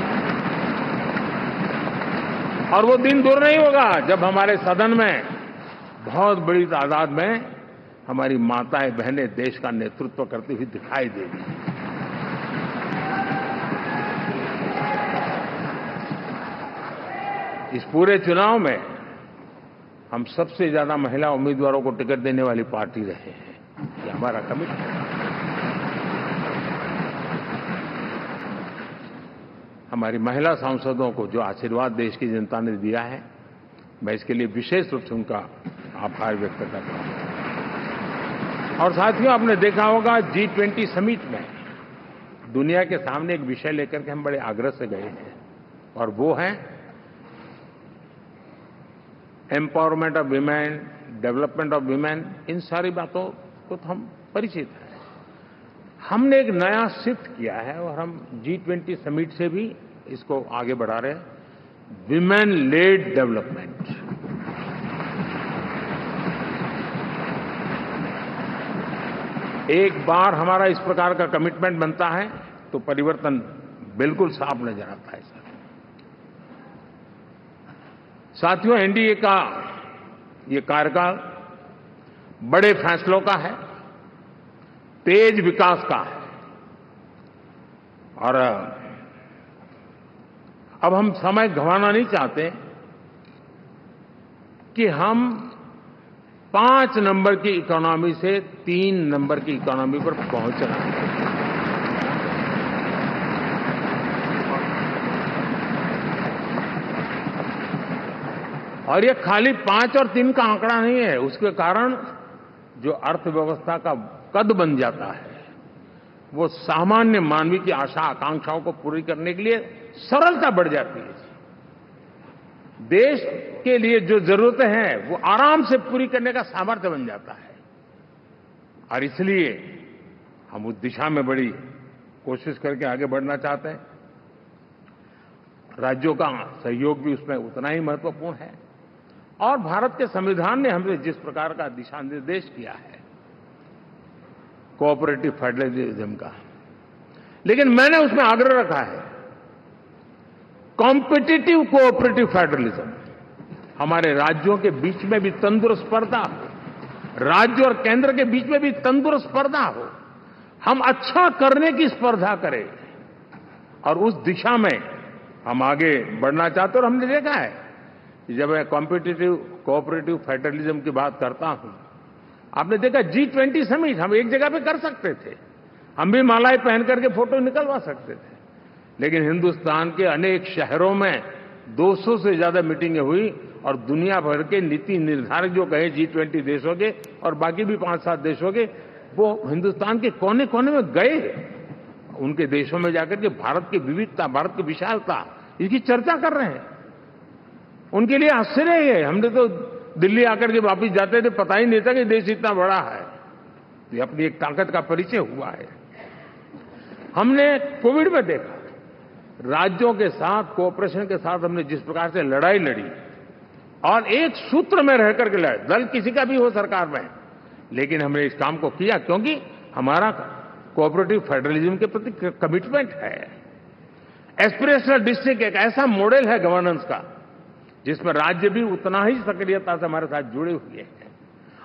और वो दिन दूर नहीं होगा जब हमारे सदन में बहुत बड़ी तादाद में हमारी माताएं बहनें देश का नेतृत्व करती हुई दिखाई देगी। इस पूरे चुनाव में हम सबसे ज्यादा महिला उम्मीदवारों को टिकट देने वाली पार्टी रहे हैं, ये हमारा कमिटमेंट है। हमारी महिला सांसदों को जो आशीर्वाद देश की जनता ने दिया है, मैं इसके लिए विशेष रूप से उनका आभार व्यक्त करता हूं। और साथियों, आपने देखा होगा G20 समिट में दुनिया के सामने एक विषय लेकर के हम बड़े आग्रह से गए हैं, और वो है empowerment of women, development of women. इन सारी बातों को तो हम परिचित हैं। हमने एक नया शिफ्ट किया है और हम G20 समिट से भी इसको आगे बढ़ा रहे हैं, विमेन लेड डेवलपमेंट। एक बार हमारा इस प्रकार का कमिटमेंट बनता है तो परिवर्तन बिल्कुल साफ नजर आता है। साथियों, एनडीए का ये कार्यकाल बड़े फैसलों का है, तेज विकास का है, और अब हम समय गंवाना नहीं चाहते कि हम 5 नंबर की इकोनॉमी से 3 नंबर की इकोनॉमी पर पहुंचना है। और ये खाली 5 और 3 का आंकड़ा नहीं है, उसके कारण जो अर्थव्यवस्था का कद बन जाता है, वो सामान्य मानवीय की आशा आकांक्षाओं को पूरी करने के लिए सरलता बढ़ जाती है। देश के लिए जो जरूरतें हैं वो आराम से पूरी करने का सामर्थ्य बन जाता है, और इसलिए हम उस दिशा में बड़ी कोशिश करके आगे बढ़ना चाहते हैं। राज्यों का सहयोग भी उसमें उतना ही महत्वपूर्ण है, और भारत के संविधान ने हमें जिस प्रकार का दिशा निर्देश किया है कोऑपरेटिव फेडरलिज्म का, लेकिन मैंने उसमें आग्रह रखा है कॉम्पिटिटिव कोऑपरेटिव फेडरलिज्म। हमारे राज्यों के बीच में भी तंदुरुस्त स्पर्धा हो, राज्य और केंद्र के बीच में भी तंदुरुस्त स्पर्धा हो, हम अच्छा करने की स्पर्धा करें, और उस दिशा में हम आगे बढ़ना चाहते हैं। और हमने देखा है कि जब मैं कॉम्पिटिटिव कोऑपरेटिव फेडरलिज्म की बात करता हूं, आपने देखा G20 समिट हम एक जगह पे कर सकते थे, हम भी मालाएं पहन करके फोटो निकलवा सकते थे, लेकिन हिंदुस्तान के अनेक शहरों में 200 से ज्यादा मीटिंगें हुई, और दुनिया भर के नीति निर्धारक जो कहे G20 देशों के और बाकी भी 5-7 देशों के, वो हिंदुस्तान के कोने कोने में गए, उनके देशों में जाकर के भारत की विविधता, भारत की विशालता, इसकी चर्चा कर रहे हैं। उनके लिए आश्चर्य है, हमने तो दिल्ली आकर के वापिस जाते थे, पता ही नहीं था कि देश इतना बड़ा है। ये अपनी एक ताकत का परिचय हुआ है। हमने कोविड में देखा, राज्यों के साथ कोऑपरेशन के साथ हमने जिस प्रकार से लड़ाई लड़ी, और एक सूत्र में रह करके लड़े, दल किसी का भी हो सरकार में, लेकिन हमने इस काम को किया क्योंकि हमारा कोऑपरेटिव फेडरलिज्म के प्रति कमिटमेंट है। एस्पिरेशनल डिस्ट्रिक्ट एक ऐसा मॉडल है गवर्नेंस का जिसमें राज्य भी उतना ही सक्रियता से हमारे साथ जुड़े हुए हैं,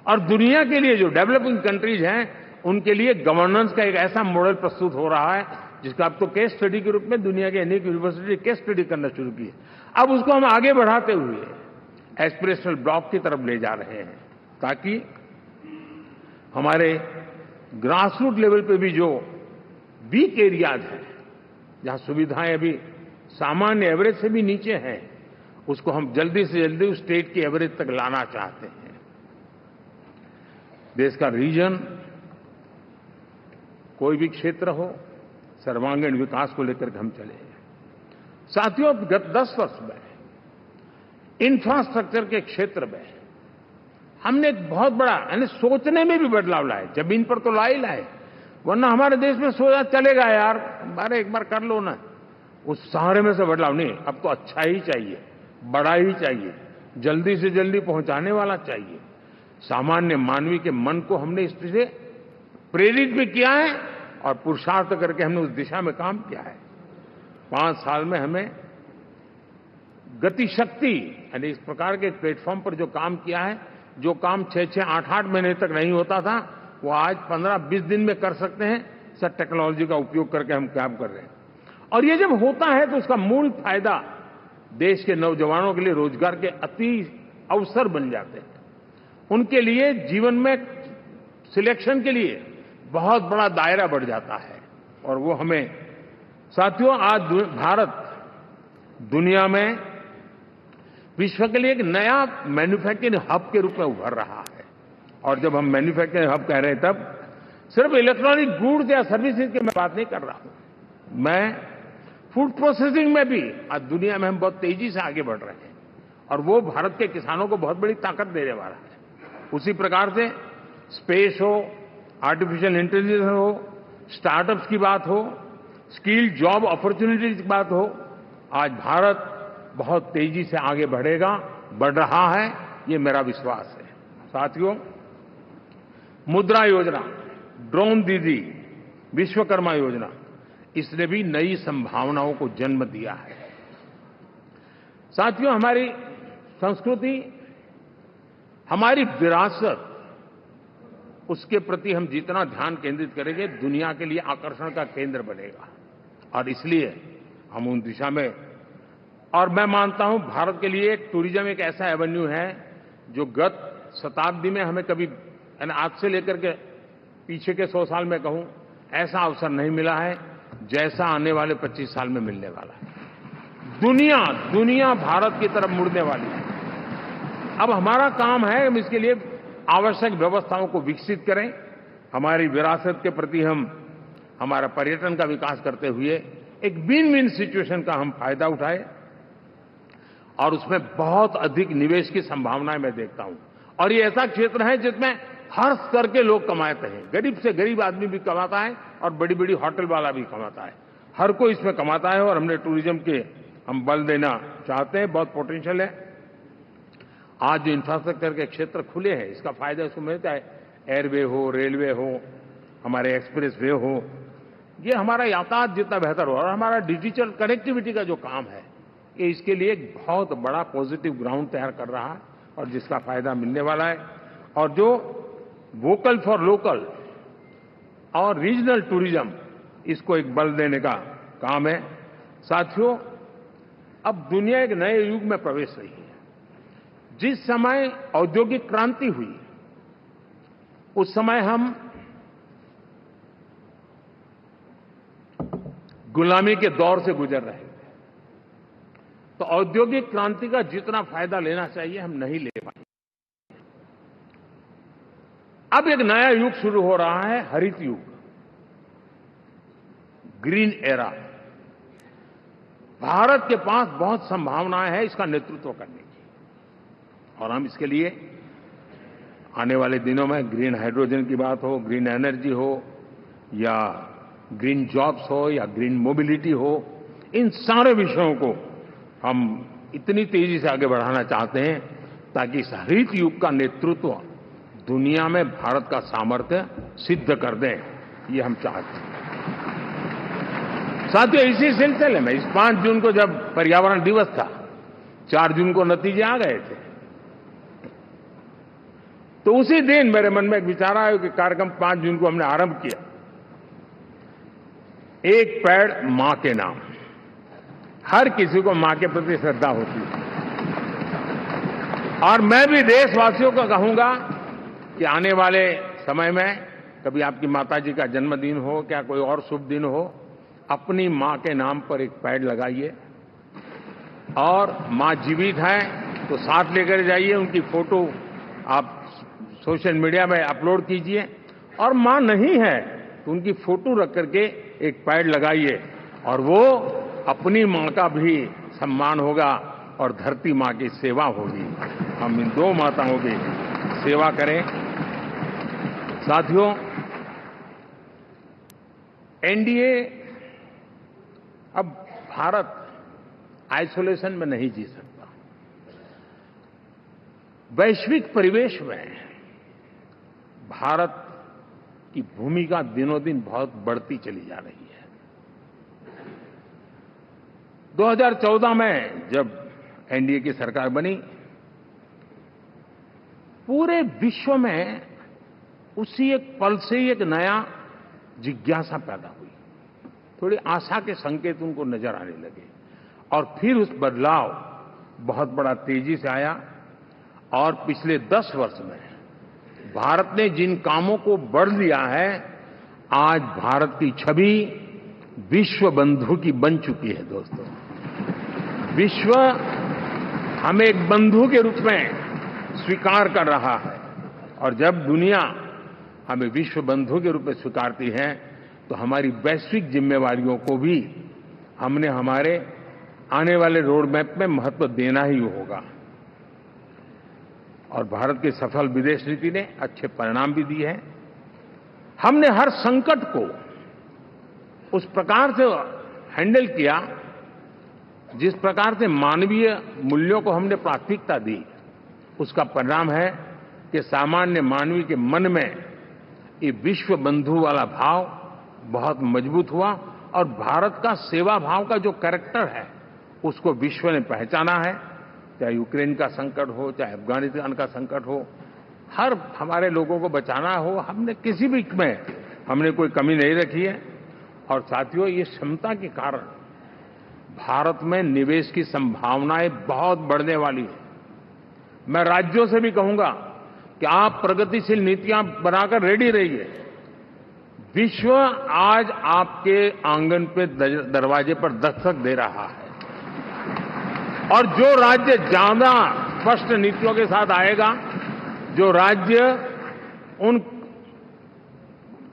और दुनिया के लिए जो डेवलपिंग कंट्रीज हैं उनके लिए गवर्नेंस का एक ऐसा मॉडल प्रस्तुत हो रहा है जिसका अब तो केस स्टडी के रूप में दुनिया के अनेक यूनिवर्सिटी केस स्टडी करना शुरू की है। अब उसको हम आगे बढ़ाते हुए एस्पिरेशनल ब्लॉक की तरफ ले जा रहे हैं, ताकि हमारे ग्रास रूट लेवल पे भी जो वीक एरियाज हैं, जहां सुविधाएं अभी सामान्य एवरेज से भी नीचे हैं, उसको हम जल्दी से जल्दी उस स्टेट की एवरेज तक लाना चाहते हैं। देश का रीजन, कोई भी क्षेत्र हो, सर्वांगीण विकास को लेकर के हम चले। साथियों, गत 10 वर्ष में इंफ्रास्ट्रक्चर के क्षेत्र में हमने एक बहुत बड़ा, यानी सोचने में भी बदलाव लाए। जमीन पर तो लाए, वरना हमारे देश में सोचा चलेगा यार, अरे एक बार कर लो ना, उस सारे में से बदलाव नहीं। अब तो अच्छा ही चाहिए, बड़ा ही चाहिए, जल्दी से जल्दी पहुंचाने वाला चाहिए। सामान्य मानवीय के मन को हमने इससे प्रेरित भी किया है और पुरुषार्थ करके हमने उस दिशा में काम किया है। 5 साल में हमें गति शक्ति, यानी इस प्रकार के प्लेटफॉर्म पर जो काम किया है, जो काम 6-6, 8-8 महीने तक नहीं होता था, वो आज 15-20 दिन में कर सकते हैं। सर, टेक्नोलॉजी का उपयोग करके हम काम कर रहे हैं। और ये जब होता है तो उसका मूल फायदा देश के नौजवानों के लिए रोजगार के अति अवसर बन जाते हैं। उनके लिए जीवन में सिलेक्शन के लिए बहुत बड़ा दायरा बढ़ जाता है। और वो हमें, साथियों, आज भारत दुनिया में विश्व के लिए एक नया मैन्युफैक्चरिंग हब के रूप में उभर रहा है। और जब हम मैन्युफैक्चरिंग हब कह रहे हैं, तब सिर्फ इलेक्ट्रॉनिक गुड्स या सर्विसेज की मैं बात नहीं कर रहा हूं। मैं फूड प्रोसेसिंग में भी आज दुनिया में हम बहुत तेजी से आगे बढ़ रहे हैं, और वो भारत के किसानों को बहुत बड़ी ताकत देने वाला है। उसी प्रकार से स्पेस हो, आर्टिफिशियल इंटेलिजेंस हो, स्टार्टअप्स की बात हो, स्किल्ड जॉब अपॉर्चुनिटीज की बात हो, आज भारत बहुत तेजी से आगे बढ़ रहा है, ये मेरा विश्वास है। साथियों, मुद्रा योजना, ड्रोन दीदी, विश्वकर्मा योजना, इसने भी नई संभावनाओं को जन्म दिया है। साथियों, हमारी संस्कृति, हमारी विरासत, उसके प्रति हम जितना ध्यान केंद्रित करेंगे, दुनिया के लिए आकर्षण का केंद्र बनेगा। और इसलिए हम उन दिशा में, और मैं मानता हूं भारत के लिए टूरिज्म एक ऐसा एवेन्यू है जो गत शताब्दी में हमें कभी, आज से लेकर के पीछे के 100 साल में कहूं, ऐसा अवसर नहीं मिला है जैसा आने वाले 25 साल में मिलने वाला है। दुनिया भारत की तरफ मुड़ने वाली है। अब हमारा काम है, हम इसके लिए आवश्यक व्यवस्थाओं को विकसित करें। हमारी विरासत के प्रति हम हमारा पर्यटन का विकास करते हुए एक विन विन सिचुएशन का हम फायदा उठाएं, और उसमें बहुत अधिक निवेश की संभावनाएं मैं देखता हूं। और ये ऐसा क्षेत्र है जिसमें हर स्तर के लोग कमाते हैं। गरीब से गरीब आदमी भी कमाता है और बड़ी बड़ी होटल वाला भी कमाता है। हर कोई इसमें कमाता है, और हमने टूरिज्म के हम बल देना चाहते हैं। बहुत पोटेंशियल है। आज जो इंफ्रास्ट्रक्चर के क्षेत्र खुले हैं, इसका फायदा इसको मिलता है। एयरवे हो, रेलवे हो, हमारे एक्सप्रेस वे हो, ये हमारा यातायात जितना बेहतर हो, और हमारा डिजिटल कनेक्टिविटी का जो काम है, ये इसके लिए एक बहुत बड़ा पॉजिटिव ग्राउंड तैयार कर रहा है, और जिसका फायदा मिलने वाला है। और जो वोकल फॉर लोकल और रीजनल टूरिज्म, इसको एक बल देने का काम है। साथियों, अब दुनिया एक नए युग में प्रवेश रही है। जिस समय औद्योगिक क्रांति हुई, उस समय हम गुलामी के दौर से गुजर रहे थे। तो औद्योगिक क्रांति का जितना फायदा लेना चाहिए, हम नहीं ले पाए। अब एक नया युग शुरू हो रहा है, हरित युग, ग्रीन एरा। भारत के पास बहुत संभावनाएं हैं इसका नेतृत्व करने की, और हम इसके लिए आने वाले दिनों में ग्रीन हाइड्रोजन की बात हो, ग्रीन एनर्जी हो, या ग्रीन जॉब्स हो, या ग्रीन मोबिलिटी हो, इन सारे विषयों को हम इतनी तेजी से आगे बढ़ाना चाहते हैं ताकि इस हरित युग का नेतृत्व दुनिया में भारत का सामर्थ्य सिद्ध कर दें, ये हम चाहते हैं। साथियों, इसी सिलसिले में इस 5 जून को जब पर्यावरण दिवस था, 4 जून को नतीजे आ गए थे, तो उसी दिन मेरे मन में एक विचार आया कि कार्यक्रम 5 जून को हमने आरंभ किया, एक पेड़ मां के नाम। हर किसी को मां के प्रति श्रद्धा होती है। और मैं भी देशवासियों को कहूंगा कि आने वाले समय में कभी आपकी माताजी का जन्मदिन हो, क्या कोई और शुभ दिन हो, अपनी मां के नाम पर एक पेड़ लगाइए और मां जीवित है तो साथ लेकर जाइए, उनकी फोटो आप सोशल मीडिया में अपलोड कीजिए, और मां नहीं है तो उनकी फोटो रख करके एक पेड़ लगाइए, और वो अपनी मां का भी सम्मान होगा और धरती मां की सेवा होगी। हम इन दो माताओं की सेवा करें। साथियों, एनडीए अब भारत आइसोलेशन में नहीं जी सकता। वैश्विक परिवेश में भारत की भूमिका दिनों दिन बहुत बढ़ती चली जा रही है। 2014 में जब एनडीए की सरकार बनी, पूरे विश्व में उसी एक पल से ही एक नया जिज्ञासा पैदा हुई, थोड़ी आशा के संकेत उनको नजर आने लगे, और फिर उस बदलाव बहुत बड़ा तेजी से आया। और पिछले 10 वर्ष में भारत ने जिन कामों को बढ़ लिया है, आज भारत की छवि विश्व बंधु की बन चुकी है। दोस्तों, विश्व हमें एक बंधु के रूप में स्वीकार कर रहा है, और जब दुनिया हमें विश्व बंधु के रूप में स्वीकारती है तो हमारी वैश्विक जिम्मेवारियों को भी हमने हमारे आने वाले रोड मैप में महत्व देना ही होगा। और भारत की सफल विदेश नीति ने अच्छे परिणाम भी दिए हैं। हमने हर संकट को उस प्रकार से हैंडल किया जिस प्रकार से मानवीय मूल्यों को हमने प्राथमिकता दी। उसका परिणाम है कि सामान्य मानवीय के मन में ये विश्व बंधु वाला भाव बहुत मजबूत हुआ, और भारत का सेवा भाव का जो कैरेक्टर है उसको विश्व ने पहचाना है। चाहे यूक्रेन का संकट हो, चाहे अफगानिस्तान का संकट हो, हर हमारे लोगों को बचाना हो, हमने किसी भी में हमने कोई कमी नहीं रखी है। और साथियों, ये क्षमता के कारण भारत में निवेश की संभावनाएं बहुत बढ़ने वाली है। मैं राज्यों से भी कहूंगा कि आप प्रगतिशील नीतियां बनाकर रेडी रहिए। विश्व आज आपके आंगन पे दरवाजे पर दस्तक दे रहा है, और जो राज्य ज्यादा स्पष्ट नीतियों के साथ आएगा, जो राज्य उन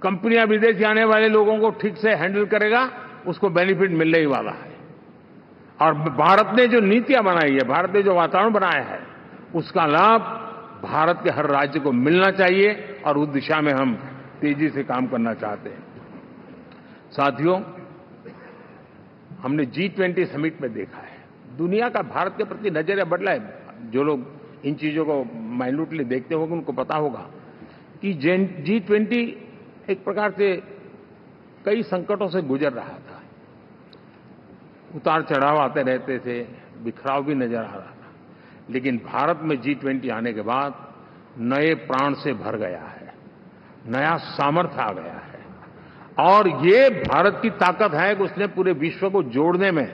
कंपनियां विदेश आने वाले लोगों को ठीक से हैंडल करेगा, उसको बेनिफिट मिलने ही वाला है। और भारत ने जो नीतियां बनाई है, भारत ने जो वातावरण बनाया है, उसका लाभ भारत के हर राज्य को मिलना चाहिए, और उस दिशा में हम तेजी से काम करना चाहते हैं। साथियों, हमने G20 समिट में देखा है, दुनिया का भारत के प्रति नजरिया बदला है। जो लोग इन चीजों को माइन्यूटली देखते होंगे उनको पता होगा कि G20 एक प्रकार से कई संकटों से गुजर रहा था। उतार चढ़ाव आते रहते थे, बिखराव भी नजर आ रहा था, लेकिन भारत में G20 आने के बाद नए प्राण से भर गया है, नया सामर्थ्य आ गया है। और ये भारत की ताकत है कि उसने पूरे विश्व को जोड़ने में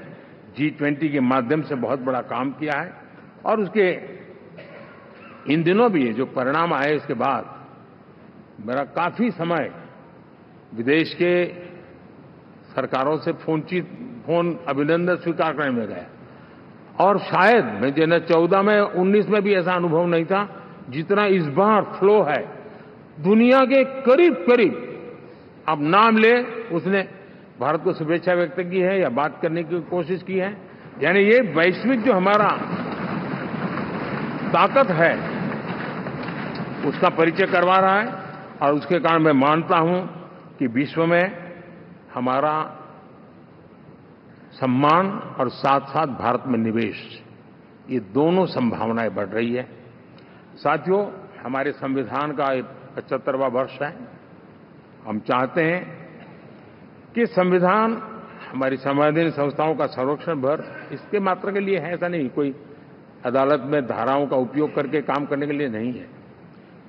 G20 के माध्यम से बहुत बड़ा काम किया है। और उसके इन दिनों भी जो परिणाम आए, इसके बाद मेरा काफी समय विदेश के सरकारों से फोन अभिनंदन स्वीकार करने में गया, और शायद मैं 14 में 19 में भी ऐसा अनुभव नहीं था जितना इस बार फ्लो है। दुनिया के करीब करीब, अब नाम ले, उसने भारत को शुभेच्छा व्यक्त की है या बात करने की कोशिश की है। यानी ये वैश्विक जो हमारा ताकत है उसका परिचय करवा रहा है, और उसके कारण मैं मानता हूं कि विश्व में हमारा सम्मान और साथ साथ भारत में निवेश, ये दोनों संभावनाएं बढ़ रही है। साथियों, हमारे संविधान का 75वां वर्ष है। हम चाहते हैं कि संविधान हमारी संवैधानिक संस्थाओं का संरक्षण भर इसके मात्र के लिए है, ऐसा नहीं, कोई अदालत में धाराओं का उपयोग करके काम करने के लिए नहीं है।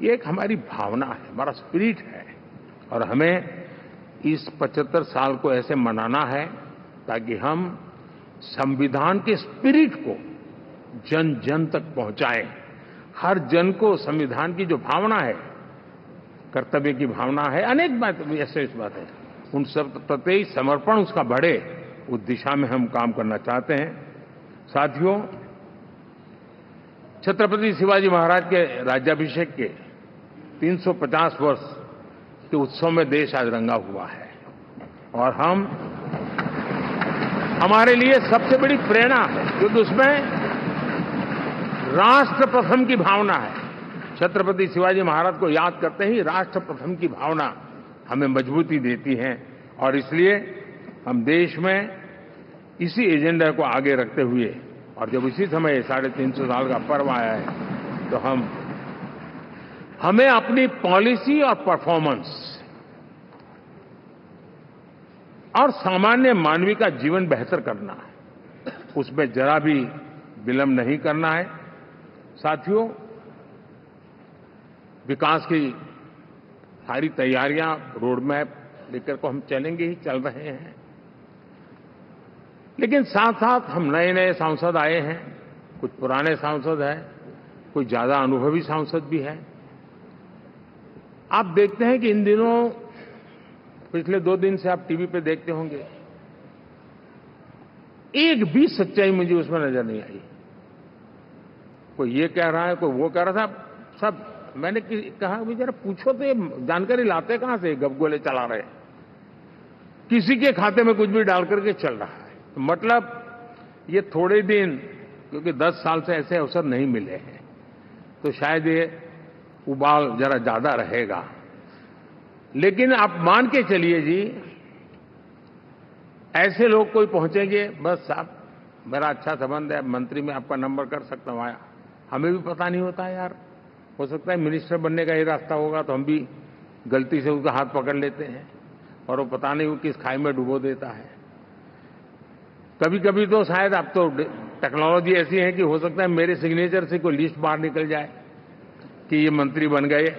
ये एक हमारी भावना है, हमारा स्पिरिट है, और हमें इस 75 साल को ऐसे मनाना है ताकि हम संविधान के स्पिरिट को जन जन तक पहुंचाएं, हर जन को संविधान की जो भावना है, कर्तव्य की भावना है, अनेक बात ऐसे इस बात है, उन सब प्रति समर्पण उसका बढ़े, उस दिशा में हम काम करना चाहते हैं। साथियों, छत्रपति शिवाजी महाराज के राज्याभिषेक के 350 वर्ष के उत्सव में देश आज रंगा हुआ है और हमारे लिए सबसे बड़ी प्रेरणा है, क्योंकि उसमें राष्ट्र प्रथम की भावना है। छत्रपति शिवाजी महाराज को याद करते ही राष्ट्र प्रथम की भावना हमें मजबूती देती है और इसलिए हम देश में इसी एजेंडा को आगे रखते हुए और जब इसी समय 350 साल का पर्व आया है तो हमें अपनी पॉलिसी और परफॉर्मेंस और सामान्य मानवीय का जीवन बेहतर करना है, उसमें जरा भी विलंब नहीं करना है। साथियों, विकास की सारी तैयारियां, रोड मैप लेकर को हम चलेंगे ही, चल रहे हैं, लेकिन साथ साथ हम नए नए सांसद आए हैं, कुछ पुराने सांसद हैं, कुछ ज्यादा अनुभवी सांसद भी हैं। आप देखते हैं कि इन दिनों पिछले 2 दिन से आप टीवी पे देखते होंगे, एक भी सच्चाई मुझे उसमें नजर नहीं आई। कोई ये कह रहा है, कोई वो कह रहा था, सब मैंने कहा भी जरा पूछो तो ये जानकारी लाते कहां से, गपगोले चला रहे, किसी के खाते में कुछ भी डाल करके चल रहा है। तो मतलब ये थोड़े दिन, क्योंकि 10 साल से ऐसे अवसर नहीं मिले हैं, तो शायद ये उबाल जरा ज्यादा रहेगा। लेकिन आप मान के चलिए जी, ऐसे लोग कोई पहुंचेंगे, बस साहब मेरा अच्छा संबंध है, मंत्री में आपका नंबर कर सकता हूं, आया, हमें भी पता नहीं होता है यार, हो सकता है मिनिस्टर बनने का ही रास्ता होगा तो हम भी गलती से उसका हाथ पकड़ लेते हैं और वो पता नहीं वो किस खाई में डुबो देता है। कभी कभी तो शायद अब तो टेक्नोलॉजी ऐसी है कि हो सकता है मेरे सिग्नेचर से कोई लिस्ट बाहर निकल जाए कि ये मंत्री बन गए,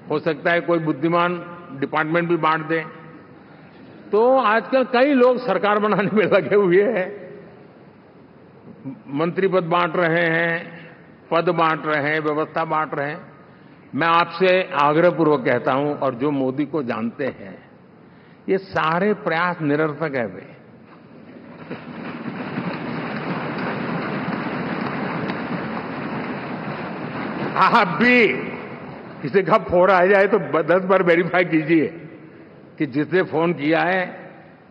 हो सकता है कोई बुद्धिमान डिपार्टमेंट भी बांट दे। तो आजकल कई लोग सरकार बनाने में लगे हुए हैं, मंत्री पद बांट रहे हैं, पद बांट रहे हैं, व्यवस्था बांट रहे हैं। मैं आपसे आग्रहपूर्वक कहता हूं, और जो मोदी को जानते हैं, ये सारे प्रयास निरर्थक है वे। आप भी किसी का फोन आ जाए तो 10 बार वेरीफाई कीजिए कि जिसने फोन किया है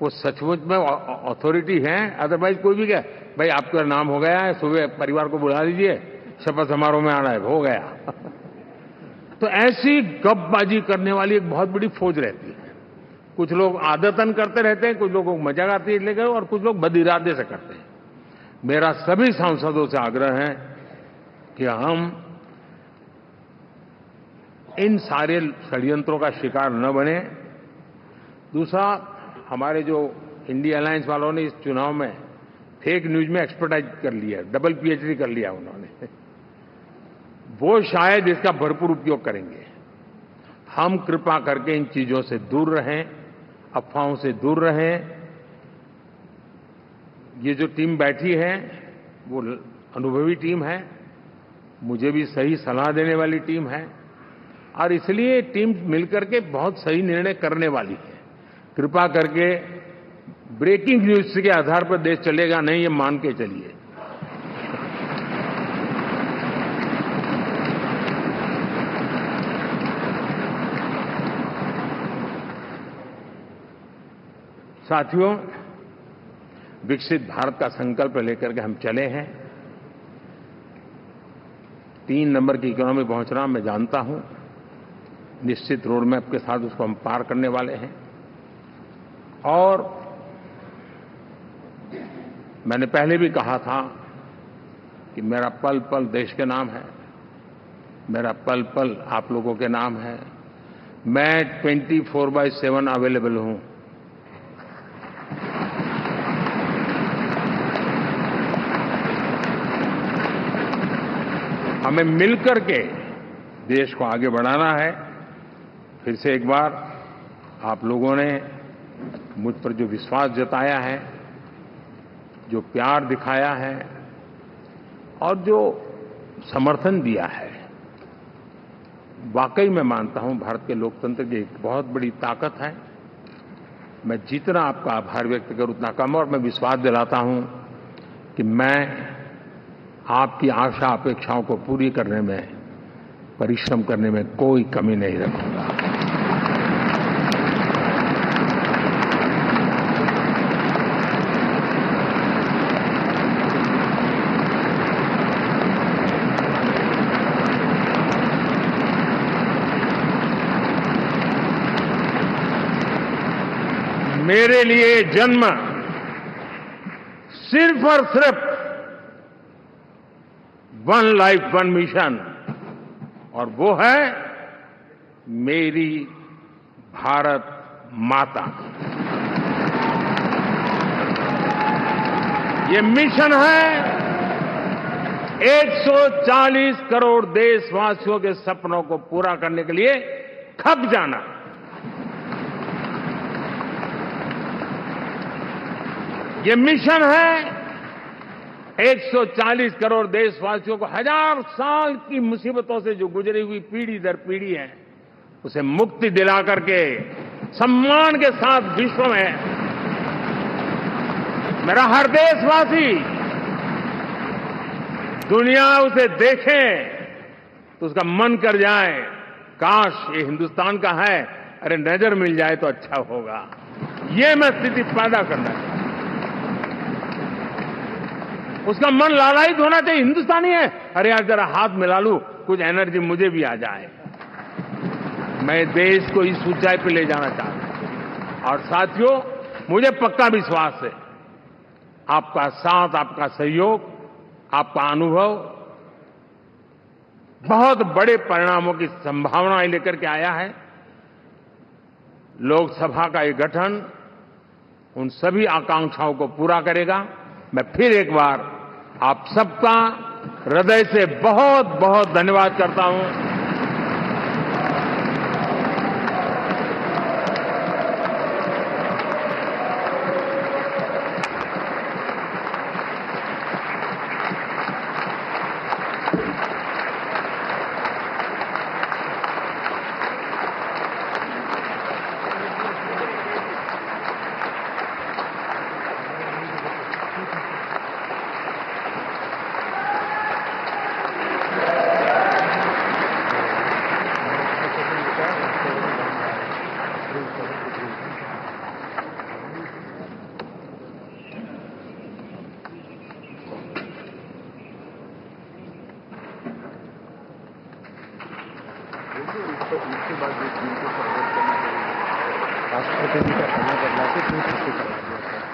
वो सचमुच में अथॉरिटी है। अदरवाइज कोई भी कहे भाई आपका नाम हो गया है, सुबह परिवार को बुला लीजिए, शपथ समारोह में आना है, हो गया। तो ऐसी गपबाजी करने वाली एक बहुत बड़ी फौज रहती है। कुछ लोग आदतन करते रहते हैं, कुछ लोगों को मजाक आती है लेकर, और कुछ लोग बदिरादे से करते हैं। मेरा सभी सांसदों से आग्रह है कि हम इन सारे षड्यंत्रों का शिकार न बने। दूसरा, हमारे जो इंडिया अलायंस वालों ने इस चुनाव में फेक न्यूज में एक्सपर्टाइज कर लिया, डबल पीएचडी कर लिया उन्होंने, वो शायद इसका भरपूर उपयोग करेंगे। हम कृपा करके इन चीजों से दूर रहें, अफवाहों से दूर रहें। ये जो टीम बैठी है वो अनुभवी टीम है, मुझे भी सही सलाह देने वाली टीम है, और इसलिए टीम मिलकर के बहुत सही निर्णय करने वाली है। कृपा करके ब्रेकिंग न्यूज के आधार पर देश चलेगा नहीं, ये मान के चलिए। साथियों, विकसित भारत का संकल्प लेकर के हम चले हैं। 3 नंबर की इकोनॉमी पहुंचना मैं जानता हूं, निश्चित रोड मैप के साथ उसको हम पार करने वाले हैं। और मैंने पहले भी कहा था कि मेरा पल पल देश के नाम है, मेरा पल पल आप लोगों के नाम है। मैं 24/7 अवेलेबल हूं। हमें मिलकर के देश को आगे बढ़ाना है। फिर से एक बार आप लोगों ने मुझ पर जो विश्वास जताया है जो प्यार दिखाया है और जो समर्थन दिया है, वाकई मैं मानता हूं भारत के लोकतंत्र की एक बहुत बड़ी ताकत है। मैं जितना आपका आभार व्यक्त करूं उतना कम, और मैं विश्वास दिलाता हूं कि मैं आपकी आशा अपेक्षाओं को पूरी करने में, परिश्रम करने में कोई कमी नहीं रखूंगा। मेरे लिए जन्म सिर्फ और सिर्फ वन लाइफ वन मिशन, और वो है मेरी भारत माता। ये मिशन है 140 करोड़ देशवासियों के सपनों को पूरा करने के लिए खप जाना। ये मिशन है 140 करोड़ देशवासियों को 1000 साल की मुसीबतों से जो गुजरी हुई पीढ़ी दर पीढ़ी है, उसे मुक्ति दिला करके सम्मान के साथ विश्व में मेरा हर देशवासी दुनिया उसे देखे तो उसका मन कर जाए, काश ये हिंदुस्तान का है, अरे नजर मिल जाए तो अच्छा होगा। ये मैं स्थिति पैदा करना चाहता हूं। उसका मन लालायित होना चाहिए, हिंदुस्तानी है, अरे यार जरा हाथ मिला लूं, कुछ एनर्जी मुझे भी आ जाए। मैं देश को इस ऊंचाई पे ले जाना चाहता हूं। और साथियों, मुझे पक्का विश्वास है आपका साथ, आपका सहयोग, आपका अनुभव बहुत बड़े परिणामों की संभावनाएं लेकर के आया है। लोकसभा का ये गठन उन सभी आकांक्षाओं को पूरा करेगा। मैं फिर एक बार आप सबका हृदय से बहुत बहुत धन्यवाद करता हूं।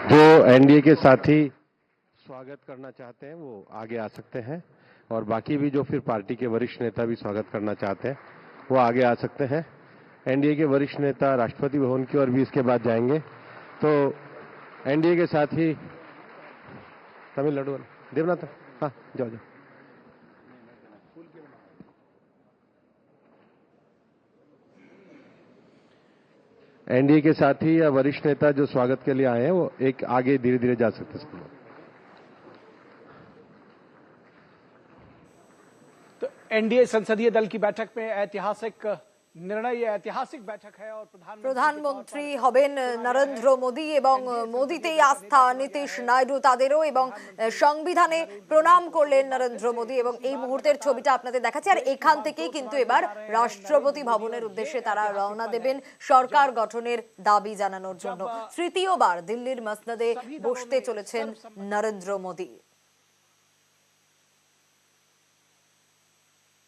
जो एनडीए के साथी स्वागत करना चाहते हैं वो आगे आ सकते हैं, और बाकी भी जो फिर पार्टी के वरिष्ठ नेता भी स्वागत करना चाहते हैं वो आगे आ सकते हैं। एनडीए के वरिष्ठ नेता राष्ट्रपति भवन की ओर भी इसके बाद जाएंगे। तो एनडीए के साथी तमिलनाडु देवनाथ, हाँ जाओ जाओ। एनडीए के साथी या वरिष्ठ नेता जो स्वागत के लिए आए हैं वो एक आगे धीरे धीरे जा सकते हैं। तो एनडीए संसदीय दल की बैठक में ऐतिहासिक निर्णय, ये ऐतिहासिक बैठक है और প্রধানমন্ত্রী হবেন নরেন্দ্র মোদী এবং মোদীতেই আস্থা নীতিশ নাইডু তাদেরও, এবং সংবিধানে প্রণাম করলেন নরেন্দ্র মোদী। এবং এই মুহূর্তের ছবিটা আপনাদের দেখাচ্ছি। আর এখান থেকেই কিন্তু এবার রাষ্ট্রপতি ভবনের উদ্দেশ্যে তারা রওনা দেবেন সরকার গঠনের দাবি জানানোর জন্য। তৃতীয়বার দিল্লির মসনদে বসতে চলেছেন নরেন্দ্র মোদী।